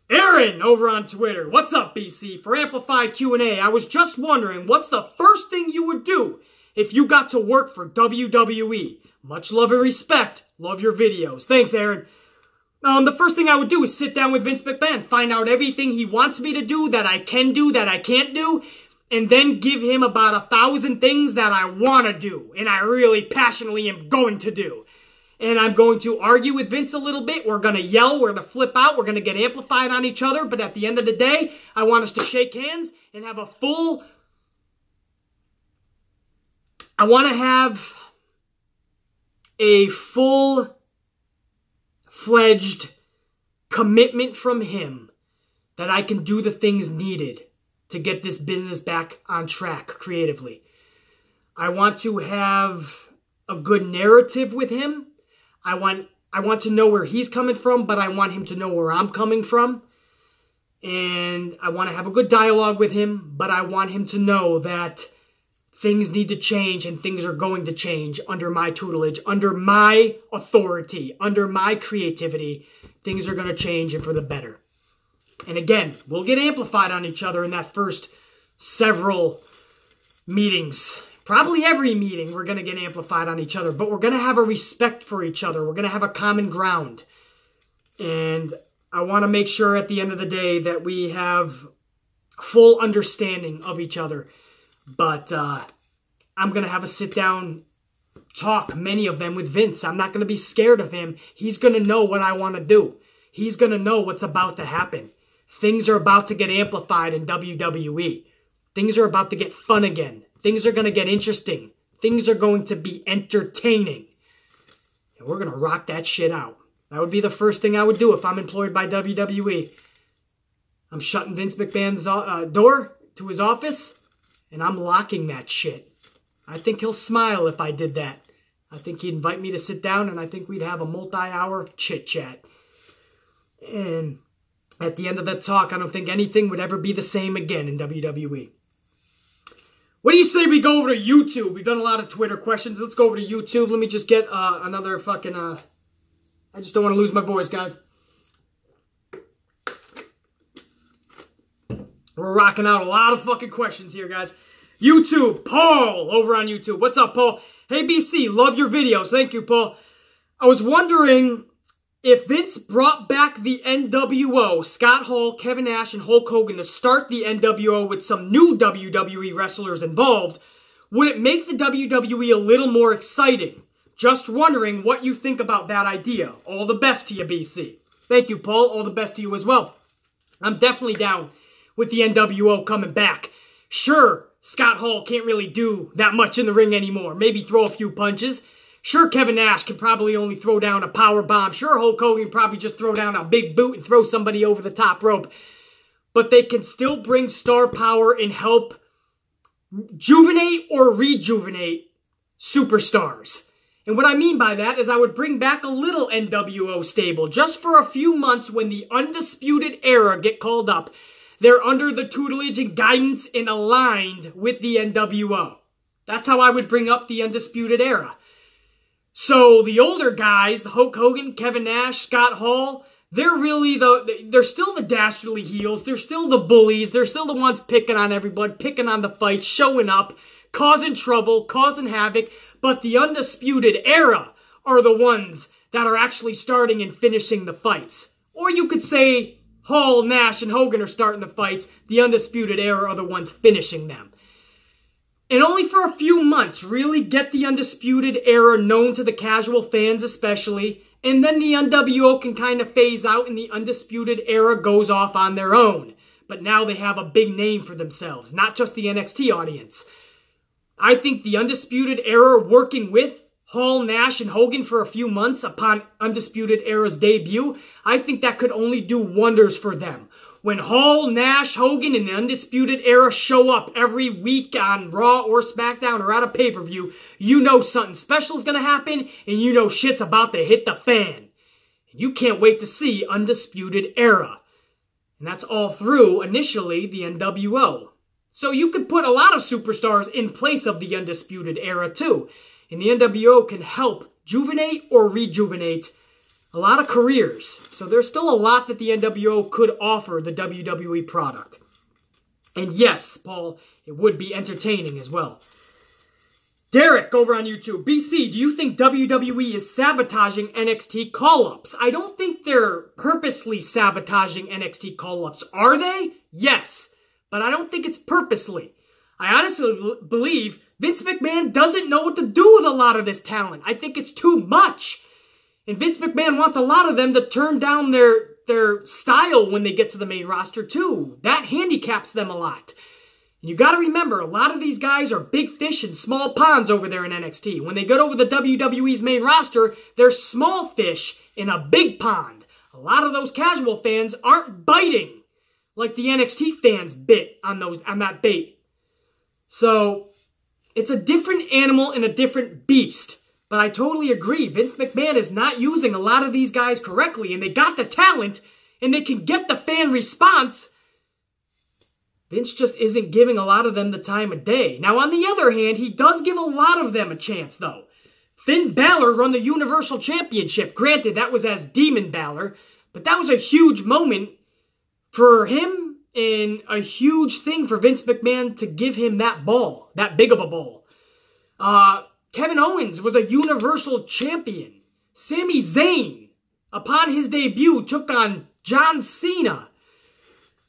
Aaron over on Twitter. What's up, BC? For Amplified Q&A, I was just wondering what's the first thing you would do if you got to work for WWE? Much love and respect. Love your videos. Thanks, Aaron. The first thing I would do is sit down with Vince McMahon, find out everything he wants me to do, that I can do, that I can't do, and then give him about 1,000 things that I want to do, and I really passionately am going to do. And I'm going to argue with Vince a little bit. We're going to yell. We're going to flip out. We're going to get amplified on each other. But at the end of the day, I want us to shake hands and have a full... I want to have a full-fledged commitment from him that I can do the things needed to get this business back on track creatively. I want to have a good narrative with him. I want to know where he's coming from, but I want him to know where I'm coming from. And I want to have a good dialogue with him, but I want him to know that things need to change and things are going to change under my tutelage, under my authority, under my creativity. Things are going to change and for the better. And again, we'll get amplified on each other in that first several meetings. Probably every meeting we're going to get amplified on each other, but we're going to have a respect for each other. We're going to have a common ground. And I want to make sure at the end of the day that we have full understanding of each other. But I'm going to have a sit-down talk, many of them, with Vince. I'm not going to be scared of him. He's going to know what I want to do. He's going to know what's about to happen. Things are about to get amplified in WWE. Things are about to get fun again. Things are going to get interesting. Things are going to be entertaining. And we're going to rock that shit out. That would be the first thing I would do if I'm employed by WWE. I'm shutting Vince McMahon's door to his office, and I'm locking that shit. I think he'll smile if I did that. I think he'd invite me to sit down, and I think we'd have a multi-hour chit-chat. And at the end of that talk, I don't think anything would ever be the same again in WWE. What do you say we go over to YouTube? We've done a lot of Twitter questions. Let's go over to YouTube. Let me just get another fucking... I just don't want to lose my voice, guys. We're rocking out a lot of fucking questions here, guys. YouTube, Paul, over on YouTube. What's up, Paul? Hey, BC, love your videos. Thank you, Paul. I was wondering if Vince brought back the NWO, Scott Hall, Kevin Nash, and Hulk Hogan, to start the NWO with some new WWE wrestlers involved, would it make the WWE a little more exciting? Just wondering what you think about that idea. All the best to you, BC. Thank you, Paul. All the best to you as well. I'm definitely down with the NWO coming back. Sure, Scott Hall can't really do that much in the ring anymore. Maybe throw a few punches. Sure, Kevin Nash can probably only throw down a power bomb. Sure, Hulk Hogan can probably just throw down a big boot and throw somebody over the top rope. But they can still bring star power and help rejuvenate or rejuvenate superstars. And what I mean by that is I would bring back a little NWO stable just for a few months when the Undisputed Era get called up. They're under the tutelage and guidance and aligned with the NWO. That's how I would bring up the Undisputed Era. So the older guys, the Hulk Hogan, Kevin Nash, Scott Hall, they're still the dastardly heels. They're still the bullies. They're still the ones picking on everybody, picking on the fight, showing up, causing trouble, causing havoc. But the Undisputed Era are the ones that are actually starting and finishing the fights. Or you could say Hall, Nash, and Hogan are starting the fights. The Undisputed Era are the ones finishing them. And only for a few months, really get the Undisputed Era known to the casual fans especially. And then the NWO can kind of phase out and the Undisputed Era goes off on their own. But now they have a big name for themselves, not just the NXT audience. I think the Undisputed Era working with Hall, Nash, and Hogan for a few months upon Undisputed Era's debut, I think that could only do wonders for them. When Hall, Nash, Hogan, and the Undisputed Era show up every week on Raw or SmackDown or at a pay-per-view, you know something special is going to happen, and you know shit's about to hit the fan. And you can't wait to see Undisputed Era. And that's all through, initially, the NWO. So you could put a lot of superstars in place of the Undisputed Era too. And the NWO can help juvenate or rejuvenate a lot of careers. So there's still a lot that the NWO could offer the WWE product. And yes, Paul, it would be entertaining as well. Derek over on YouTube. BC, do you think WWE is sabotaging NXT call-ups? I don't think they're purposely sabotaging NXT call-ups. Are they? Yes. But I don't think it's purposely. I honestly believe Vince McMahon doesn't know what to do with a lot of this talent. I think it's too much. And Vince McMahon wants a lot of them to turn down their style when they get to the main roster too. That handicaps them a lot. And you got to remember, a lot of these guys are big fish in small ponds over there in NXT. When they get over the WWE's main roster, they're small fish in a big pond. A a lot of those casual fans aren't biting like the NXT fans bit on that bait. So it's a different animal and a different beast. But I totally agree. Vince McMahon is not using a lot of these guys correctly, and they got the talent, and they can get the fan response. Vince just isn't giving a lot of them the time of day. Now, on the other hand, he does give a lot of them a chance, though. Finn Balor won the Universal Championship. Granted, that was as Demon Balor, but that was a huge moment for him and a huge thing for Vince McMahon to give him that ball, that big of a ball. Kevin Owens was a Universal Champion. Sami Zayn, upon his debut, took on John Cena.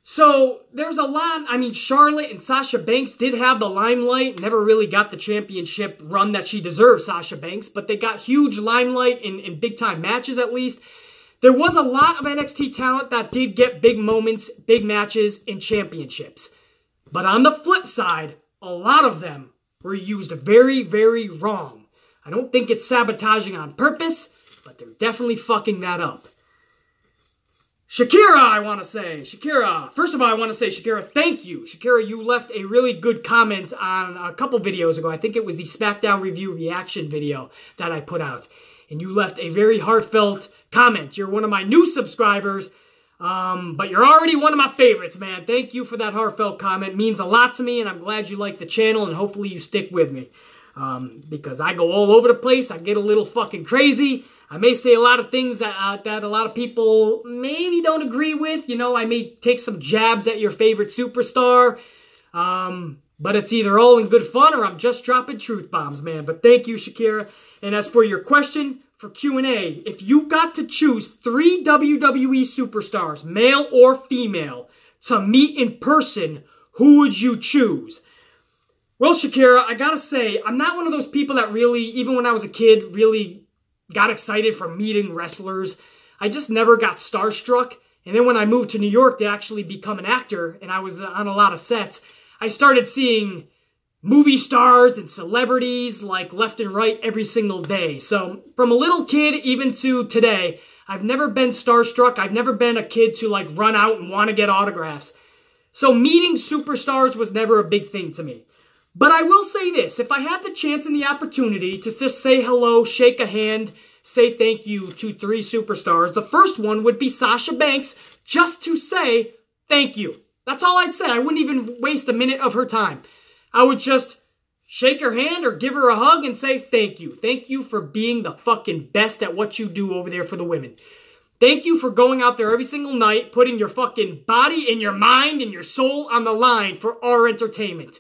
So there's a lot. I mean, Charlotte and Sasha Banks did have the limelight. Never really got the championship run that she deserved, Sasha Banks. But they got huge limelight in big-time matches, at least. There was a lot of NXT talent that did get big moments, big matches, and championships. But on the flip side, a lot of them were used very, very wrong. I don't think it's sabotaging on purpose, but they're definitely fucking that up. Shakira, I want to say. Shakira. First of all, I want to say, Shakira, thank you. Shakira, you left a really good comment on a couple videos ago. I think it was the Smackdown review reaction video that I put out. And you left a very heartfelt comment. You're one of my new subscribers, but you're already one of my favorites, man. Thank you for that heartfelt comment. It means a lot to me, and I'm glad you like the channel, and hopefully you stick with me. Because I go all over the place. I get a little fucking crazy. I may say a lot of things that a lot of people maybe don't agree with. You know, I may take some jabs at your favorite superstar. But it's either all in good fun or I'm just dropping truth bombs, man. But thank you, Shakira. And as for your question for Q&A, if you got to choose 3 WWE superstars, male or female, to meet in person, who would you choose? Well, Shakira, I gotta say, I'm not one of those people that really, even when I was a kid, really got excited for meeting wrestlers. I just never got starstruck. And then when I moved to New York to actually become an actor, and I was on a lot of sets, I started seeing movie stars and celebrities like left and right every single day. So from a little kid even to today, I've never been starstruck. I've never been a kid to like run out and want to get autographs. So meeting superstars was never a big thing to me. But I will say this, if I had the chance and the opportunity to just say hello, shake a hand, say thank you to 3 superstars, the first one would be Sasha Banks, just to say thank you. That's all I'd say. I wouldn't even waste a minute of her time. I would just shake her hand or give her a hug and say thank you. Thank you for being the fucking best at what you do over there for the women. Thank you for going out there every single night, putting your fucking body and your mind and your soul on the line for our entertainment.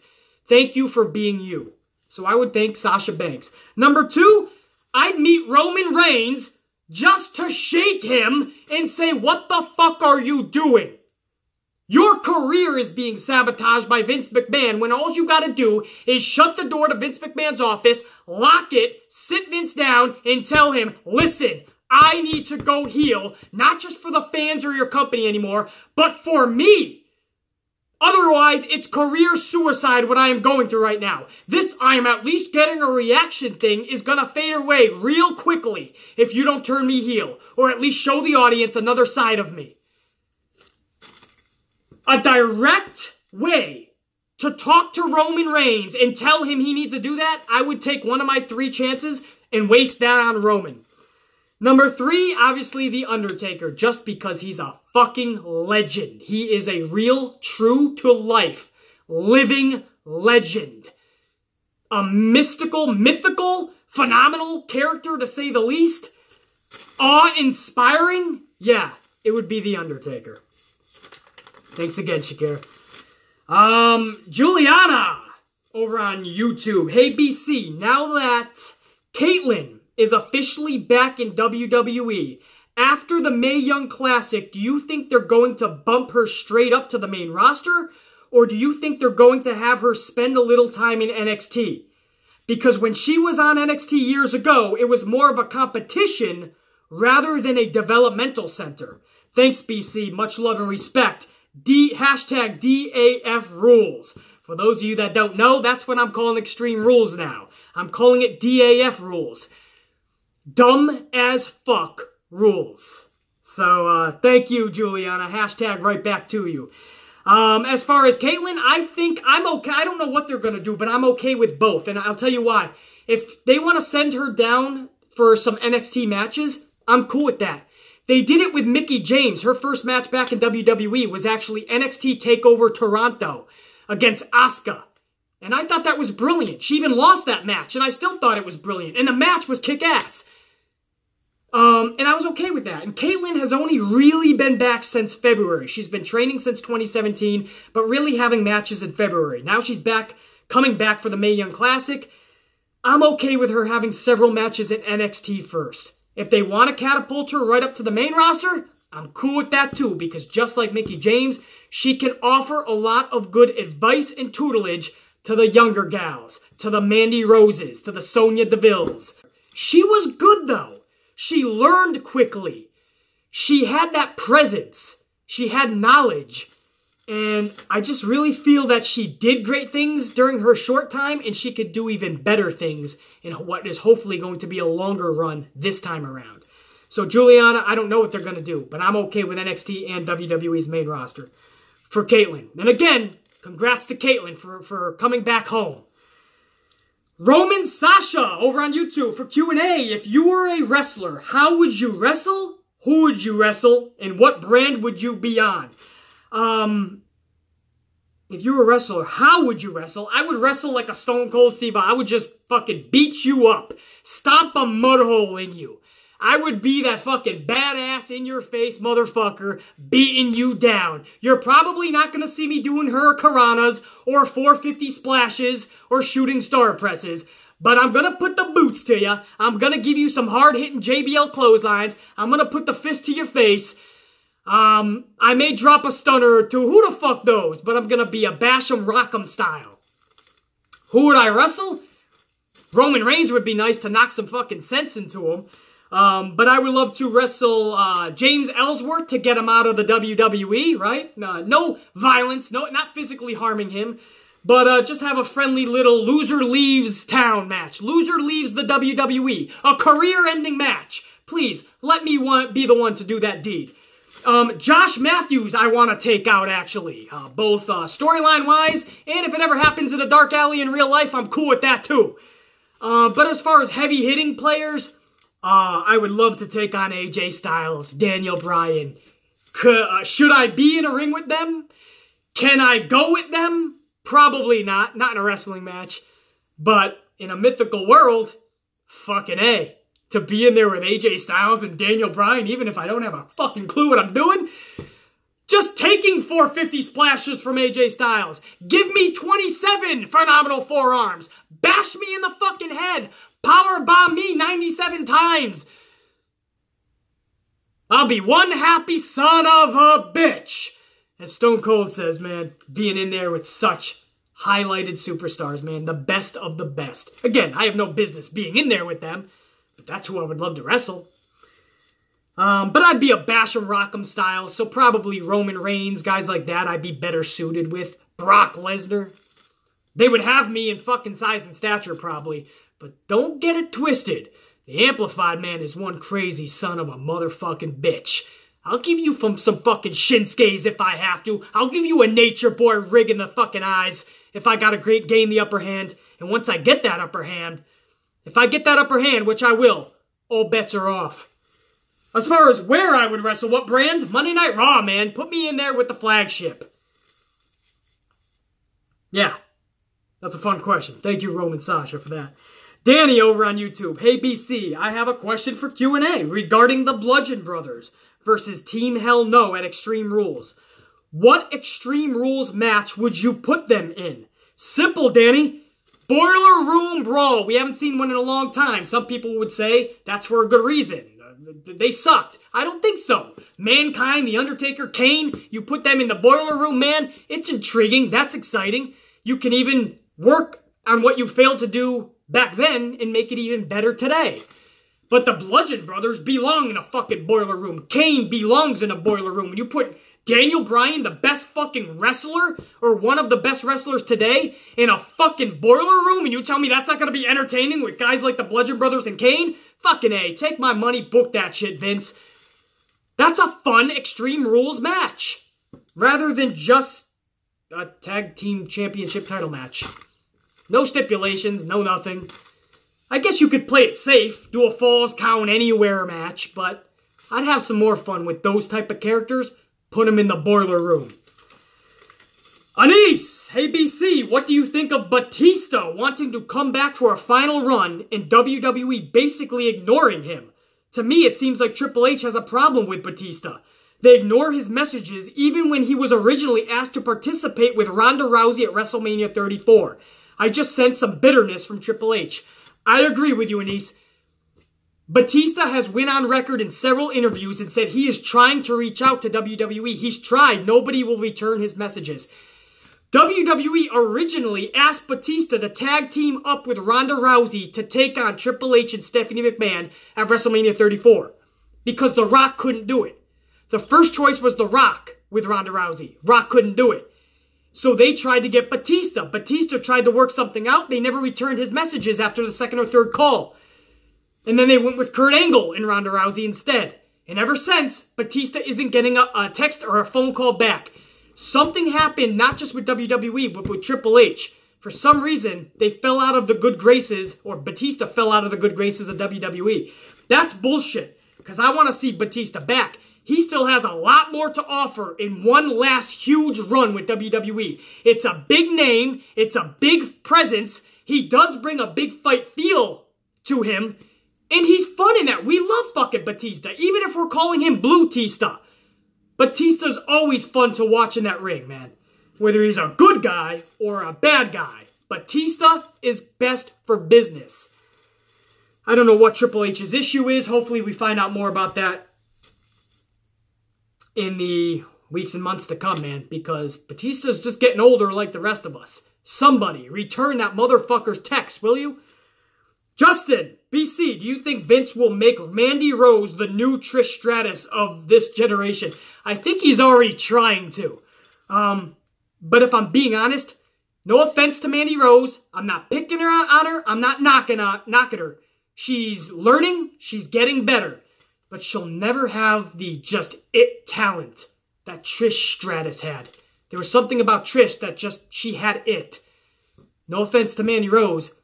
Thank you for being you. So I would thank Sasha Banks. Number 2, I'd meet Roman Reigns just to shake him and say, what the fuck are you doing? Your career is being sabotaged by Vince McMahon when all you gotta do is shut the door to Vince McMahon's office, lock it, sit Vince down, and tell him, listen, I need to go heel, not just for the fans or your company anymore, but for me. Otherwise, it's career suicide what I am going through right now. This, I am at least getting a reaction thing, is gonna fade away real quickly if you don't turn me heel, or at least show the audience another side of me. A direct way to talk to Roman Reigns and tell him he needs to do that, I would take one of my 3 chances and waste that on Roman. Number 3, obviously The Undertaker, just because he's a fucking legend. He is a real, true-to-life, living legend. A mythical, phenomenal character, to say the least. Awe-inspiring? Yeah, it would be The Undertaker. Thanks again, Shakira. Juliana, over on YouTube. Hey, BC, now that Caitlyn is officially back in WWE, after the Mae Young Classic, do you think they're going to bump her straight up to the main roster? Or do you think they're going to have her spend a little time in NXT? Because when she was on NXT years ago, it was more of a competition rather than a developmental center. Thanks, BC. Much love and respect. Hashtag DAF rules. For those of you that don't know, that's what I'm calling Extreme Rules now. I'm calling it DAF rules. Dumb as fuck rules. So thank you, Juliana. Hashtag right back to you. As far as Caitlyn, I think I'm okay. I don't know what they're going to do, but I'm okay with both. And I'll tell you why. If they want to send her down for some NXT matches, I'm cool with that. They did it with Mickie James. Her first match back in WWE was actually NXT TakeOver Toronto against Asuka. And I thought that was brilliant. She even lost that match, and I still thought it was brilliant. And the match was kick-ass. And I was okay with that. And Caitlyn has only really been back since February. She's been training since 2017, but really having matches in February. Now she's back, coming back for the Mae Young Classic. I'm okay with her having several matches in NXT first. If they want to catapult her right up to the main roster, I'm cool with that too, because just like Mickie James, she can offer a lot of good advice and tutelage to the younger gals, to the Mandy Roses, to the Sonya Devilles. She was good though. She learned quickly. She had that presence. She had knowledge. And I just really feel that she did great things during her short time, and she could do even better things in what is hopefully going to be a longer run this time around. So Juliana, I don't know what they're going to do, but I'm okay with NXT and WWE's main roster for Caitlyn. And again, congrats to Caitlyn for coming back home. Roman Sasha over on YouTube for Q&A. If you were a wrestler, how would you wrestle? Who would you wrestle? And what brand would you be on? If you were a wrestler, how would you wrestle? I would wrestle like a Stone Cold Steve. I would just fucking beat you up. Stomp a mud hole in you. I would be that fucking badass in your face motherfucker beating you down. You're probably not going to see me doing hurricanranas or 450 splashes or shooting star presses, but I'm going to put the boots to you. I'm going to give you some hard-hitting JBL clotheslines. I'm going to put the fist to your face. I may drop a stunner or two. Who the fuck knows? But I'm going to be a bash 'em, rock 'em style. Who would I wrestle? Roman Reigns would be nice to knock some fucking sense into him. But I would love to wrestle James Ellsworth to get him out of the WWE, right? No violence, not physically harming him, but just have a friendly little loser leaves town match. Loser leaves the WWE. A career-ending match. Please, let me be the one to do that deed. Josh Matthews I want to take out, actually. Both storyline-wise, and if it ever happens in a dark alley in real life, I'm cool with that too. But as far as heavy-hitting players, I would love to take on AJ Styles, Daniel Bryan. Should I be in a ring with them? Can I go with them? Probably not. Not in a wrestling match. But in a mythical world, fucking A. To be in there with AJ Styles and Daniel Bryan, even if I don't have a fucking clue what I'm doing. Just taking 450 splashes from AJ Styles. Give me 27 phenomenal forearms. Bash me in the fucking head. Powerbomb me 97 times. I'll be one happy son of a bitch. As Stone Cold says, man, being in there with such highlighted superstars, man, the best of the best. Again, I have no business being in there with them, but that's who I would love to wrestle. But I'd be a bash 'em, rock 'em style, so probably Roman Reigns, guys like that I'd be better suited with. Brock Lesnar. They would have me in fucking size and stature probably, but don't get it twisted. The Amplified Man is one crazy son of a motherfucking bitch. I'll give you some fucking Shinsuke's if I have to. I'll give you a Nature Boy rig in the fucking eyes if I gotta gain the upper hand. And once I get that upper hand, which I will, all bets are off. As far as where I would wrestle, what brand? Monday Night Raw, man. Put me in there with the flagship. Yeah, that's a fun question. Thank you, Roman Sasha, for that. Danny over on YouTube. Hey, BC, I have a question for Q&A regarding the Bludgeon Brothers versus Team Hell No at Extreme Rules. What Extreme Rules match would you put them in? Simple, Danny. Boiler Room Brawl. We haven't seen one in a long time. Some people would say that's for a good reason. They sucked. I don't think so. Mankind, The Undertaker, Kane, you put them in the Boiler Room, man. It's intriguing. That's exciting. You can even work on what you failed to do back then and make it even better today. But the Bludgeon Brothers belong in a fucking Boiler Room. Kane belongs in a Boiler Room. When you put Daniel Bryan, the best fucking wrestler, or one of the best wrestlers today, in a fucking Boiler Room, and you tell me that's not going to be entertaining with guys like the Bludgeon Brothers and Kane? Fucking A. Take my money, book that shit, Vince. That's a fun Extreme Rules match, rather than just a tag team championship title match. No stipulations, no nothing. I guess you could play it safe, do a Falls Count Anywhere match, but I'd have some more fun with those type of characters. Put them in the boiler room. Anise, hey BC, what do you think of Batista wanting to come back for a final run and WWE basically ignoring him? To me, it seems like Triple H has a problem with Batista. They ignore his messages even when he was originally asked to participate with Ronda Rousey at WrestleMania 34. I just sense some bitterness from Triple H. I agree with you, Anise. Batista has went on record in several interviews and said he is trying to reach out to WWE. He's tried. Nobody will return his messages. WWE originally asked Batista to tag team up with Ronda Rousey to take on Triple H and Stephanie McMahon at WrestleMania 34 because The Rock couldn't do it. The first choice was The Rock with Ronda Rousey. Rock couldn't do it. So they tried to get Batista. Batista tried to work something out. They never returned his messages after the second or third call. And then they went with Kurt Angle and Ronda Rousey instead. And ever since, Batista isn't getting a text or a phone call back. Something happened, not just with WWE, but with Triple H. For some reason, they fell out of the good graces, or Batista fell out of the good graces of WWE. That's bullshit, because I want to see Batista back. He still has a lot more to offer in one last huge run with WWE. It's a big name. It's a big presence. He does bring a big fight feel to him, and he's fun in that. We love fucking Batista, even if we're calling him Blue Tista. Batista's always fun to watch in that ring, man. Whether he's a good guy or a bad guy, Batista is best for business. I don't know what Triple H's issue is. Hopefully we find out more about that in the weeks and months to come, man. Because Batista's just getting older like the rest of us. Somebody, return that motherfucker's text, will you? Justin, BC, do you think Vince will make Mandy Rose the new Trish Stratus of this generation? I think he's already trying to. But if I'm being honest, no offense to Mandy Rose, I'm not picking her on her, I'm not knocking her. She's learning, she's getting better. But she'll never have the just it talent that Trish Stratus had. There was something about Trish that just, she had it. No offense to Mandy Rose,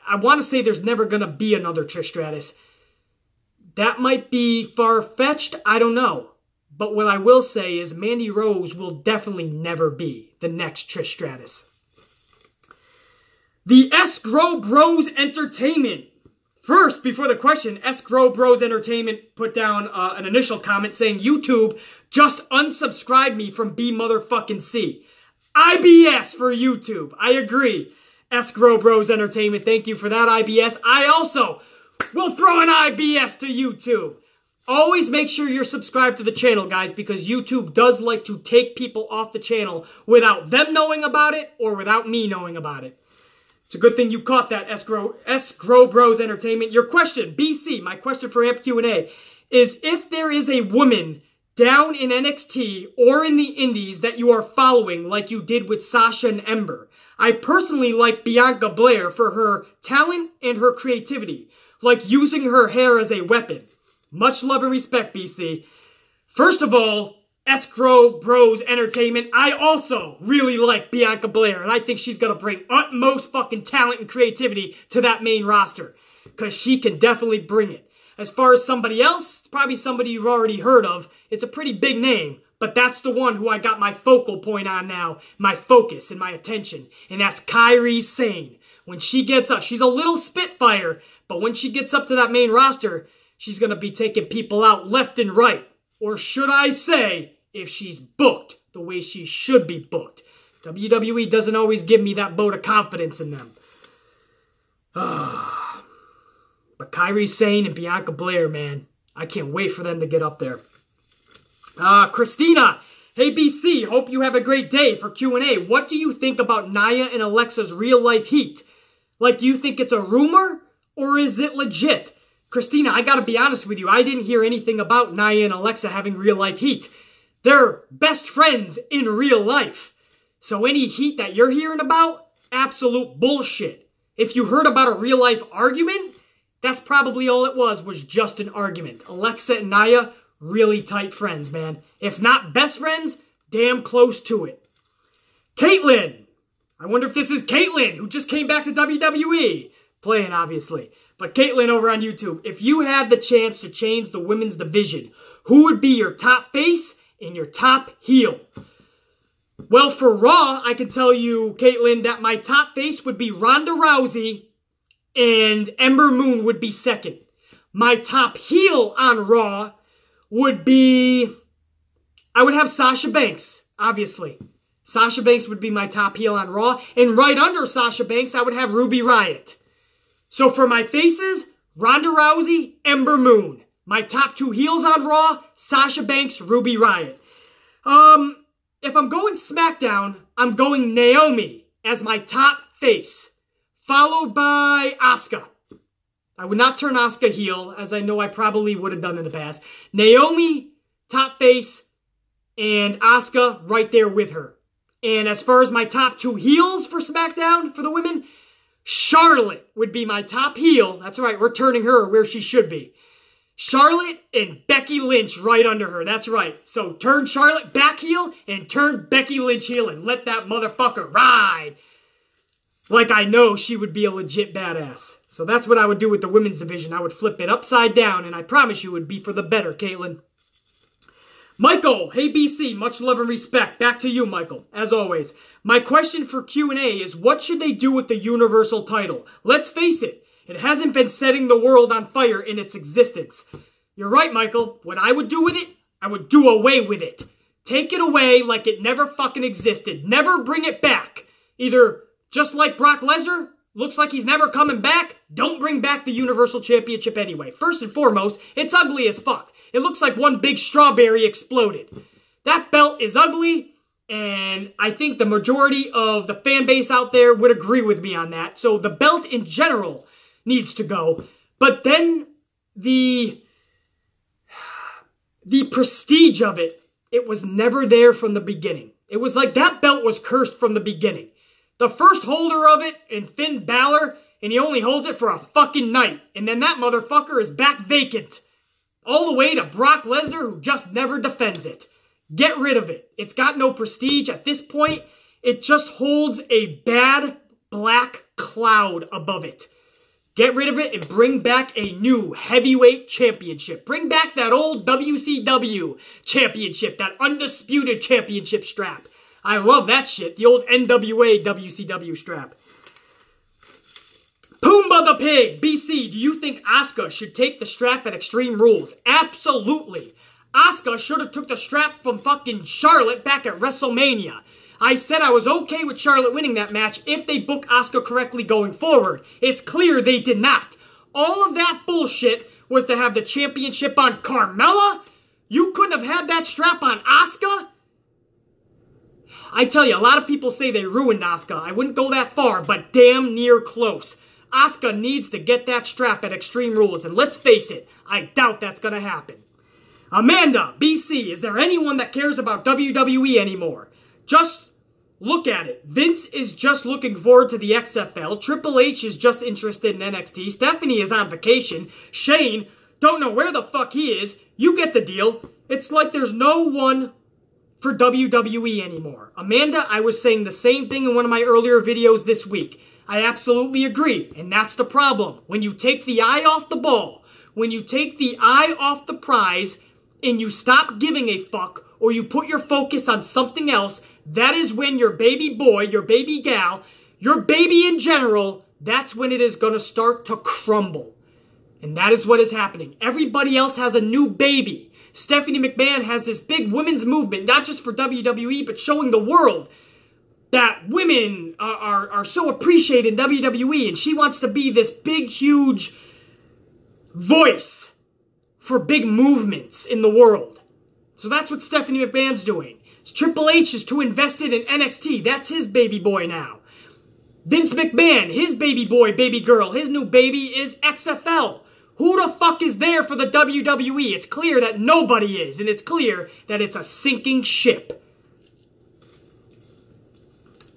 I want to say there's never going to be another Trish Stratus. That might be far-fetched, I don't know. But what I will say is Mandy Rose will definitely never be the next Trish Stratus. The Escrow Bros Entertainment. First, before the question, Escrow Bros Entertainment put down an initial comment saying, YouTube just unsubscribed me from B motherfucking C. IBS for YouTube. I agree. Escrow Bros Entertainment, thank you for that, IBS. I also will throw an IBS to YouTube. Always make sure you're subscribed to the channel, guys, because YouTube does like to take people off the channel without them knowing about it or without me knowing about it. It's a good thing you caught that, Escrow Bros Entertainment. Your question, BC, my question for Amp Q&A, is if there is a woman down in NXT or in the Indies that you are following like you did with Sasha and Ember. I personally like Bianca Belair for her talent and her creativity, like using her hair as a weapon. Much love and respect, BC. First of all, Escrow Bros Entertainment, I also really like Bianca Belair, and I think she's going to bring utmost fucking talent and creativity to that main roster, because she can definitely bring it. As far as somebody else, it's probably somebody you've already heard of. It's a pretty big name, but that's the one who I got my focal point on now, my focus and my attention, and that's Kairi Sane. When she gets up, she's a little spitfire, but when she gets up to that main roster, she's going to be taking people out left and right. Or should I say, if she's booked the way she should be booked. WWE doesn't always give me that vote of confidence in them. But Kairi Sane and Bianca Belair, man, I can't wait for them to get up there. Christina, hey BC, hope you have a great day. For Q&A, what do you think about Nia and Alexa's real-life heat? Like, do you think it's a rumor, or is it legit? Christina, I gotta be honest with you, I didn't hear anything about Nia and Alexa having real-life heat. They're best friends in real life. So any heat that you're hearing about, absolute bullshit. If you heard about a real-life argument, That's probably all it was just an argument. Alexa and Nia, really tight friends, man. If not best friends, damn close to it. Caitlyn. I wonder if this is Caitlyn, who just came back to WWE. Playing, obviously. But Caitlyn over on YouTube, if you had the chance to change the women's division, who would be your top face and your top heel? Well, for Raw, I can tell you, Caitlyn, that my top face would be Ronda Rousey and Ember Moon would be second. My top heel on Raw would be... I would have Sasha Banks, obviously. Sasha Banks would be my top heel on Raw. And right under Sasha Banks, I would have Ruby Riott. So for my faces, Ronda Rousey, Ember Moon. My top two heels on Raw, Sasha Banks, Ruby Riott. If I'm going SmackDown, I'm going Naomi as my top face, followed by Asuka. I would not turn Asuka heel, as I know I probably would have done in the past. Naomi, top face, and Asuka right there with her. And as far as my top two heels for SmackDown, for the women, Charlotte would be my top heel. That's right, we're turning her where she should be. Charlotte and Becky Lynch right under her. That's right. So turn Charlotte back heel and turn Becky Lynch heel and let that motherfucker ride. Like I know she would be a legit badass. So that's what I would do with the women's division. I would flip it upside down and I promise you it would be for the better, Caitlyn. Michael, hey BC, much love and respect. Back to you, Michael, as always. My question for Q&A is, what should they do with the Universal title? Let's face it, it hasn't been setting the world on fire in its existence. You're right, Michael. What I would do with it, I would do away with it. Take it away like it never fucking existed. Never bring it back. Either just like Brock Lesnar, looks like he's never coming back, don't bring back the Universal Championship anyway. First and foremost, it's ugly as fuck. It looks like one big strawberry exploded. That belt is ugly, and I think the majority of the fan base out there would agree with me on that. So the belt in general needs to go. But then the prestige of it, it was never there from the beginning. It was like that belt was cursed from the beginning. The first holder of it in Finn Balor, and he only holds it for a fucking night. And then that motherfucker is back vacant. All the way to Brock Lesnar, who just never defends it. Get rid of it. It's got no prestige at this point. It just holds a bad black cloud above it. Get rid of it and bring back a new heavyweight championship. Bring back that old WCW championship, that undisputed championship strap. I love that shit, the old NWA WCW strap. Pumbaa the Pig, BC, do you think Asuka should take the strap at Extreme Rules? Absolutely. Asuka should have took the strap from fucking Charlotte back at WrestleMania. I said I was okay with Charlotte winning that match if they book Asuka correctly going forward. It's clear they did not. All of that bullshit was to have the championship on Carmella? You couldn't have had that strap on Asuka? I tell you, a lot of people say they ruined Asuka. I wouldn't go that far, but damn near close. Asuka needs to get that strap at Extreme Rules, and let's face it, I doubt that's going to happen. Amanda, BC, is there anyone that cares about WWE anymore? Just look at it. Vince is just looking forward to the XFL. Triple H is just interested in NXT. Stephanie is on vacation. Shane, don't know where the fuck he is. You get the deal. It's like there's no one for WWE anymore. Amanda, I was saying the same thing in one of my earlier videos this week. I absolutely agree, and that's the problem. When you take the eye off the ball, when you take the eye off the prize, and you stop giving a fuck, or you put your focus on something else, that is when your baby boy, your baby gal, your baby in general, that's when it is going to start to crumble. And that is what is happening. Everybody else has a new baby. Stephanie McMahon has this big women's movement, not just for WWE, but showing the world that women are so appreciated in WWE, and she wants to be this big, huge voice for big movements in the world. So that's what Stephanie McMahon's doing. Triple H is too invested in NXT. That's his baby boy now. Vince McMahon, his baby boy, baby girl, his new baby is XFL. Who the fuck is there for the WWE? It's clear that nobody is, and it's clear that it's a sinking ship.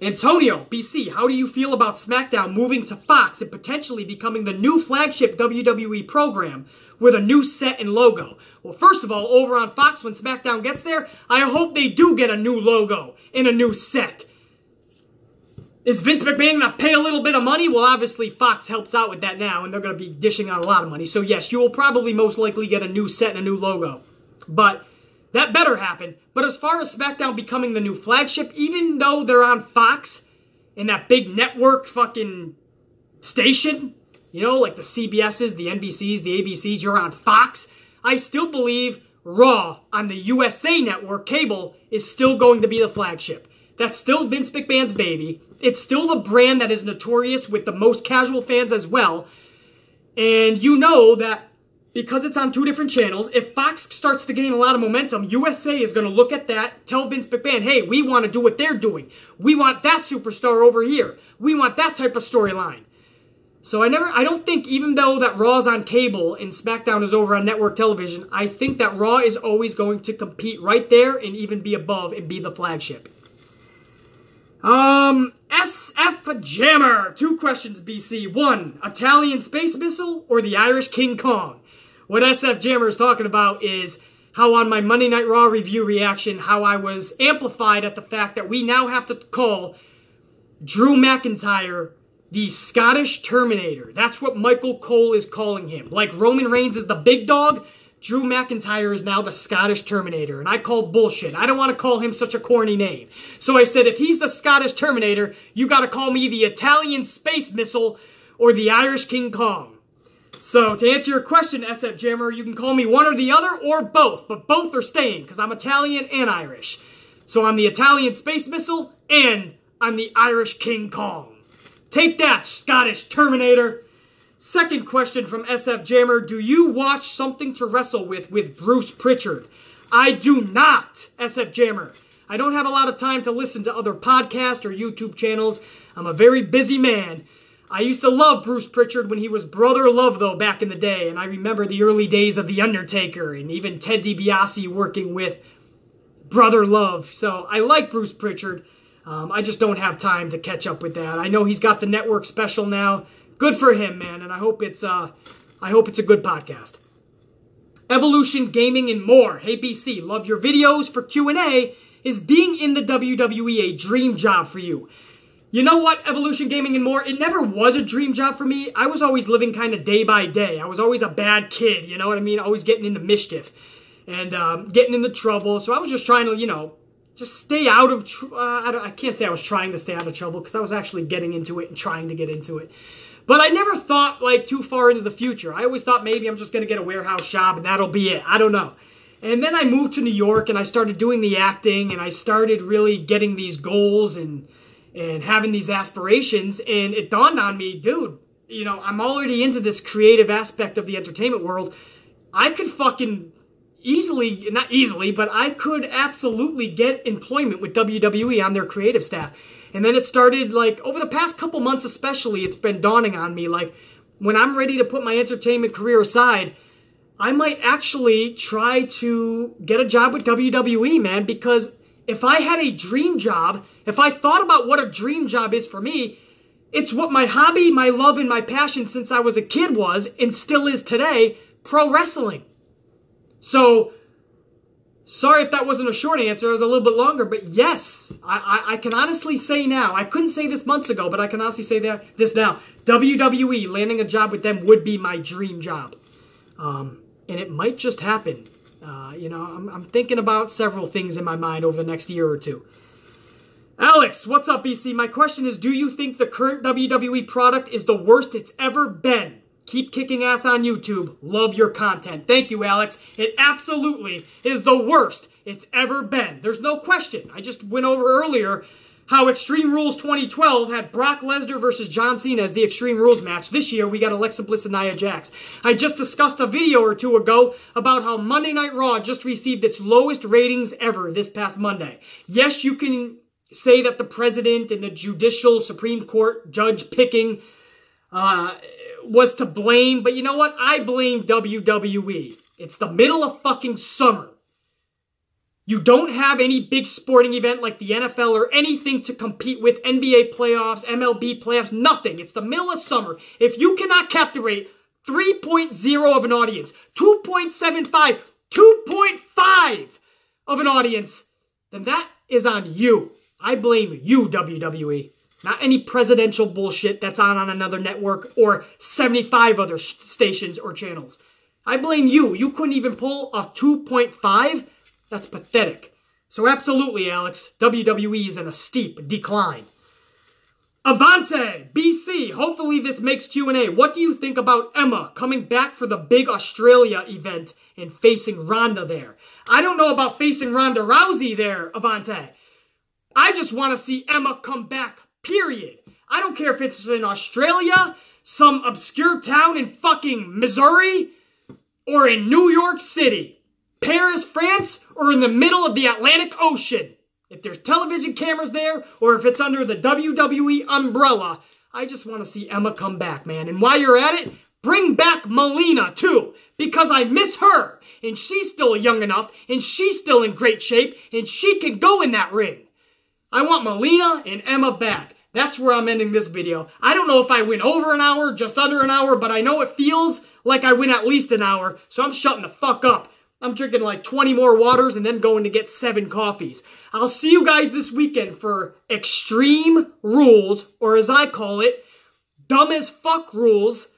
Antonio, BC, how do you feel about Smackdown moving to Fox and potentially becoming the new flagship WWE program with a new set and logo? Well, first of all, over on Fox, when Smackdown gets there, I hope they do get a new logo and a new set. Is Vince McMahon going to pay a little bit of money? Well, obviously, Fox helps out with that now, and they're going to be dishing out a lot of money. So, yes, you will probably most likely get a new set and a new logo. But that better happen. But as far as SmackDown becoming the new flagship, even though they're on Fox in that big network fucking station, you know, like the CBSs, the NBCs, the ABCs, you're on Fox, I still believe Raw on the USA Network cable is still going to be the flagship. That's still Vince McMahon's baby. It's still the brand that is notorious with the most casual fans as well. And you know that because it's on two different channels, if Fox starts to gain a lot of momentum, USA is going to look at that, tell Vince McMahon, hey, we want to do what they're doing. We want that superstar over here. We want that type of storyline. So I don't think, even though that Raw's on cable and SmackDown is over on network television, I think that Raw is always going to compete right there and even be above and be the flagship. SF Jammer. 2 questions, BC. 1, Italian space missile or the Irish King Kong? What SF Jammer is talking about is how on my Monday Night Raw review reaction, how I was amplified at the fact that we now have to call Drew McIntyre the Scottish Terminator. That's what Michael Cole is calling him. Like Roman Reigns is the big dog, Drew McIntyre is now the Scottish Terminator. And I call bullshit. I don't want to call him such a corny name. So I said, if he's the Scottish Terminator, you got to call me the Italian Space Missile or the Irish King Kong. So to answer your question, SF Jammer, you can call me one or the other or both. But both are staying because I'm Italian and Irish. So I'm the Italian Space Missile and I'm the Irish King Kong. Take that, Scottish Terminator. Second question from SF Jammer. Do you watch Something to Wrestle with Bruce Pritchard? I do not, SF Jammer. I don't have a lot of time to listen to other podcasts or YouTube channels. I'm a very busy man. I used to love Bruce Pritchard when he was Brother Love, though, back in the day. And I remember the early days of The Undertaker and even Ted DiBiase working with Brother Love. So I like Bruce Pritchard. I just don't have time to catch up with that. I know he's got the network special now. Good for him, man, and I hope it's a good podcast. Evolution Gaming and more. Hey, BC, love your videos for Q&A. Is being in the WWE a dream job for you? You know what, Evolution Gaming and more, it never was a dream job for me. I was always living kind of day by day. I was always a bad kid, you know what I mean? Always getting into mischief and getting into trouble. So I was just trying to, you know, just stay out of, I can't say I was trying to stay out of trouble because I was actually getting into it and trying to get into it. But I never thought, like, too far into the future. I always thought maybe I'm just going to get a warehouse job and that'll be it. I don't know. And then I moved to New York and I started doing the acting and I started really getting these goals and having these aspirations. And it dawned on me, dude, you know, I'm already into this creative aspect of the entertainment world. I could fucking easily, not easily, but I could absolutely get employment with WWE on their creative staff. And then it started, like, over the past couple months especially, it's been dawning on me, like, when I'm ready to put my entertainment career aside, I might actually try to get a job with WWE, man, because if I had a dream job, if I thought about what a dream job is for me, it's what my hobby, my love, and my passion since I was a kid was, and still is today, pro wrestling. So, sorry if that wasn't a short answer. It was a little bit longer. But yes, I can honestly say now. I couldn't say this months ago, but I can honestly say this now. WWE, landing a job with them would be my dream job. And it might just happen. You know, I'm thinking about several things in my mind over the next year or two. Alex, what's up, BC? My question is, do you think the current WWE product is the worst it's ever been? Keep kicking ass on YouTube. Love your content. Thank you, Alex. It absolutely is the worst it's ever been. There's no question. I just went over earlier how Extreme Rules 2012 had Brock Lesnar versus John Cena as the Extreme Rules match. This year, we got Alexa Bliss and Nia Jax. I just discussed a video or two ago about how Monday Night Raw just received its lowest ratings ever this past Monday. Yes, you can say that the president and the judicial Supreme Court judge picking was to blame, but you know what? I blame WWE. It's the middle of fucking summer. You don't have any big sporting event like the NFL or anything to compete with, NBA playoffs, MLB playoffs, nothing. It's the middle of summer. If you cannot captivate 3.0 of an audience, 2.75, 2.5 of an audience, then that is on you. I blame you, WWE. Not any presidential bullshit that's on another network or 75 other stations or channels. I blame you. You couldn't even pull a 2.5? That's pathetic. So absolutely, Alex, WWE is in a steep decline. Avante, BC, hopefully this makes Q&A. What do you think about Emma coming back for the big Australia event and facing Ronda there? I don't know about facing Ronda Rousey there, Avante. I just want to see Emma come back, period. I don't care if it's in Australia, some obscure town in fucking Missouri, or in New York City. Paris, France, or in the middle of the Atlantic Ocean. If there's television cameras there, or if it's under the WWE umbrella, I just want to see Emma come back, man. And while you're at it, bring back Melina, too, because I miss her. And she's still young enough, and she's still in great shape, and she can go in that ring. I want Melina and Emma back. That's where I'm ending this video. I don't know if I went over an hour, just under an hour, but I know it feels like I went at least an hour, so I'm shutting the fuck up. I'm drinking like 20 more waters and then going to get 7 coffees. I'll see you guys this weekend for Extreme Rules, or as I call it, Dumb as Fuck Rules,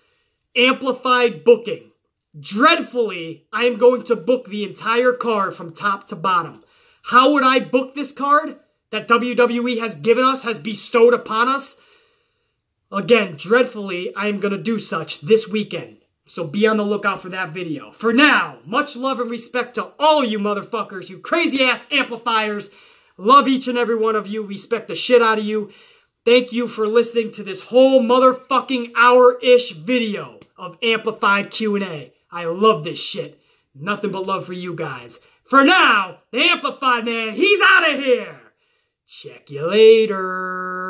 Amplified Booking. Dreadfully, I am going to book the entire card from top to bottom. How would I book this card that WWE has given us, has bestowed upon us? Again, dreadfully, I am going to do such this weekend. So be on the lookout for that video. For now, much love and respect to all you motherfuckers, you crazy-ass amplifiers. Love each and every one of you. Respect the shit out of you. Thank you for listening to this whole motherfucking hour-ish video of Amplified Q&A. I love this shit. Nothing but love for you guys. For now, the Amplified man, he's out of here. Check you later.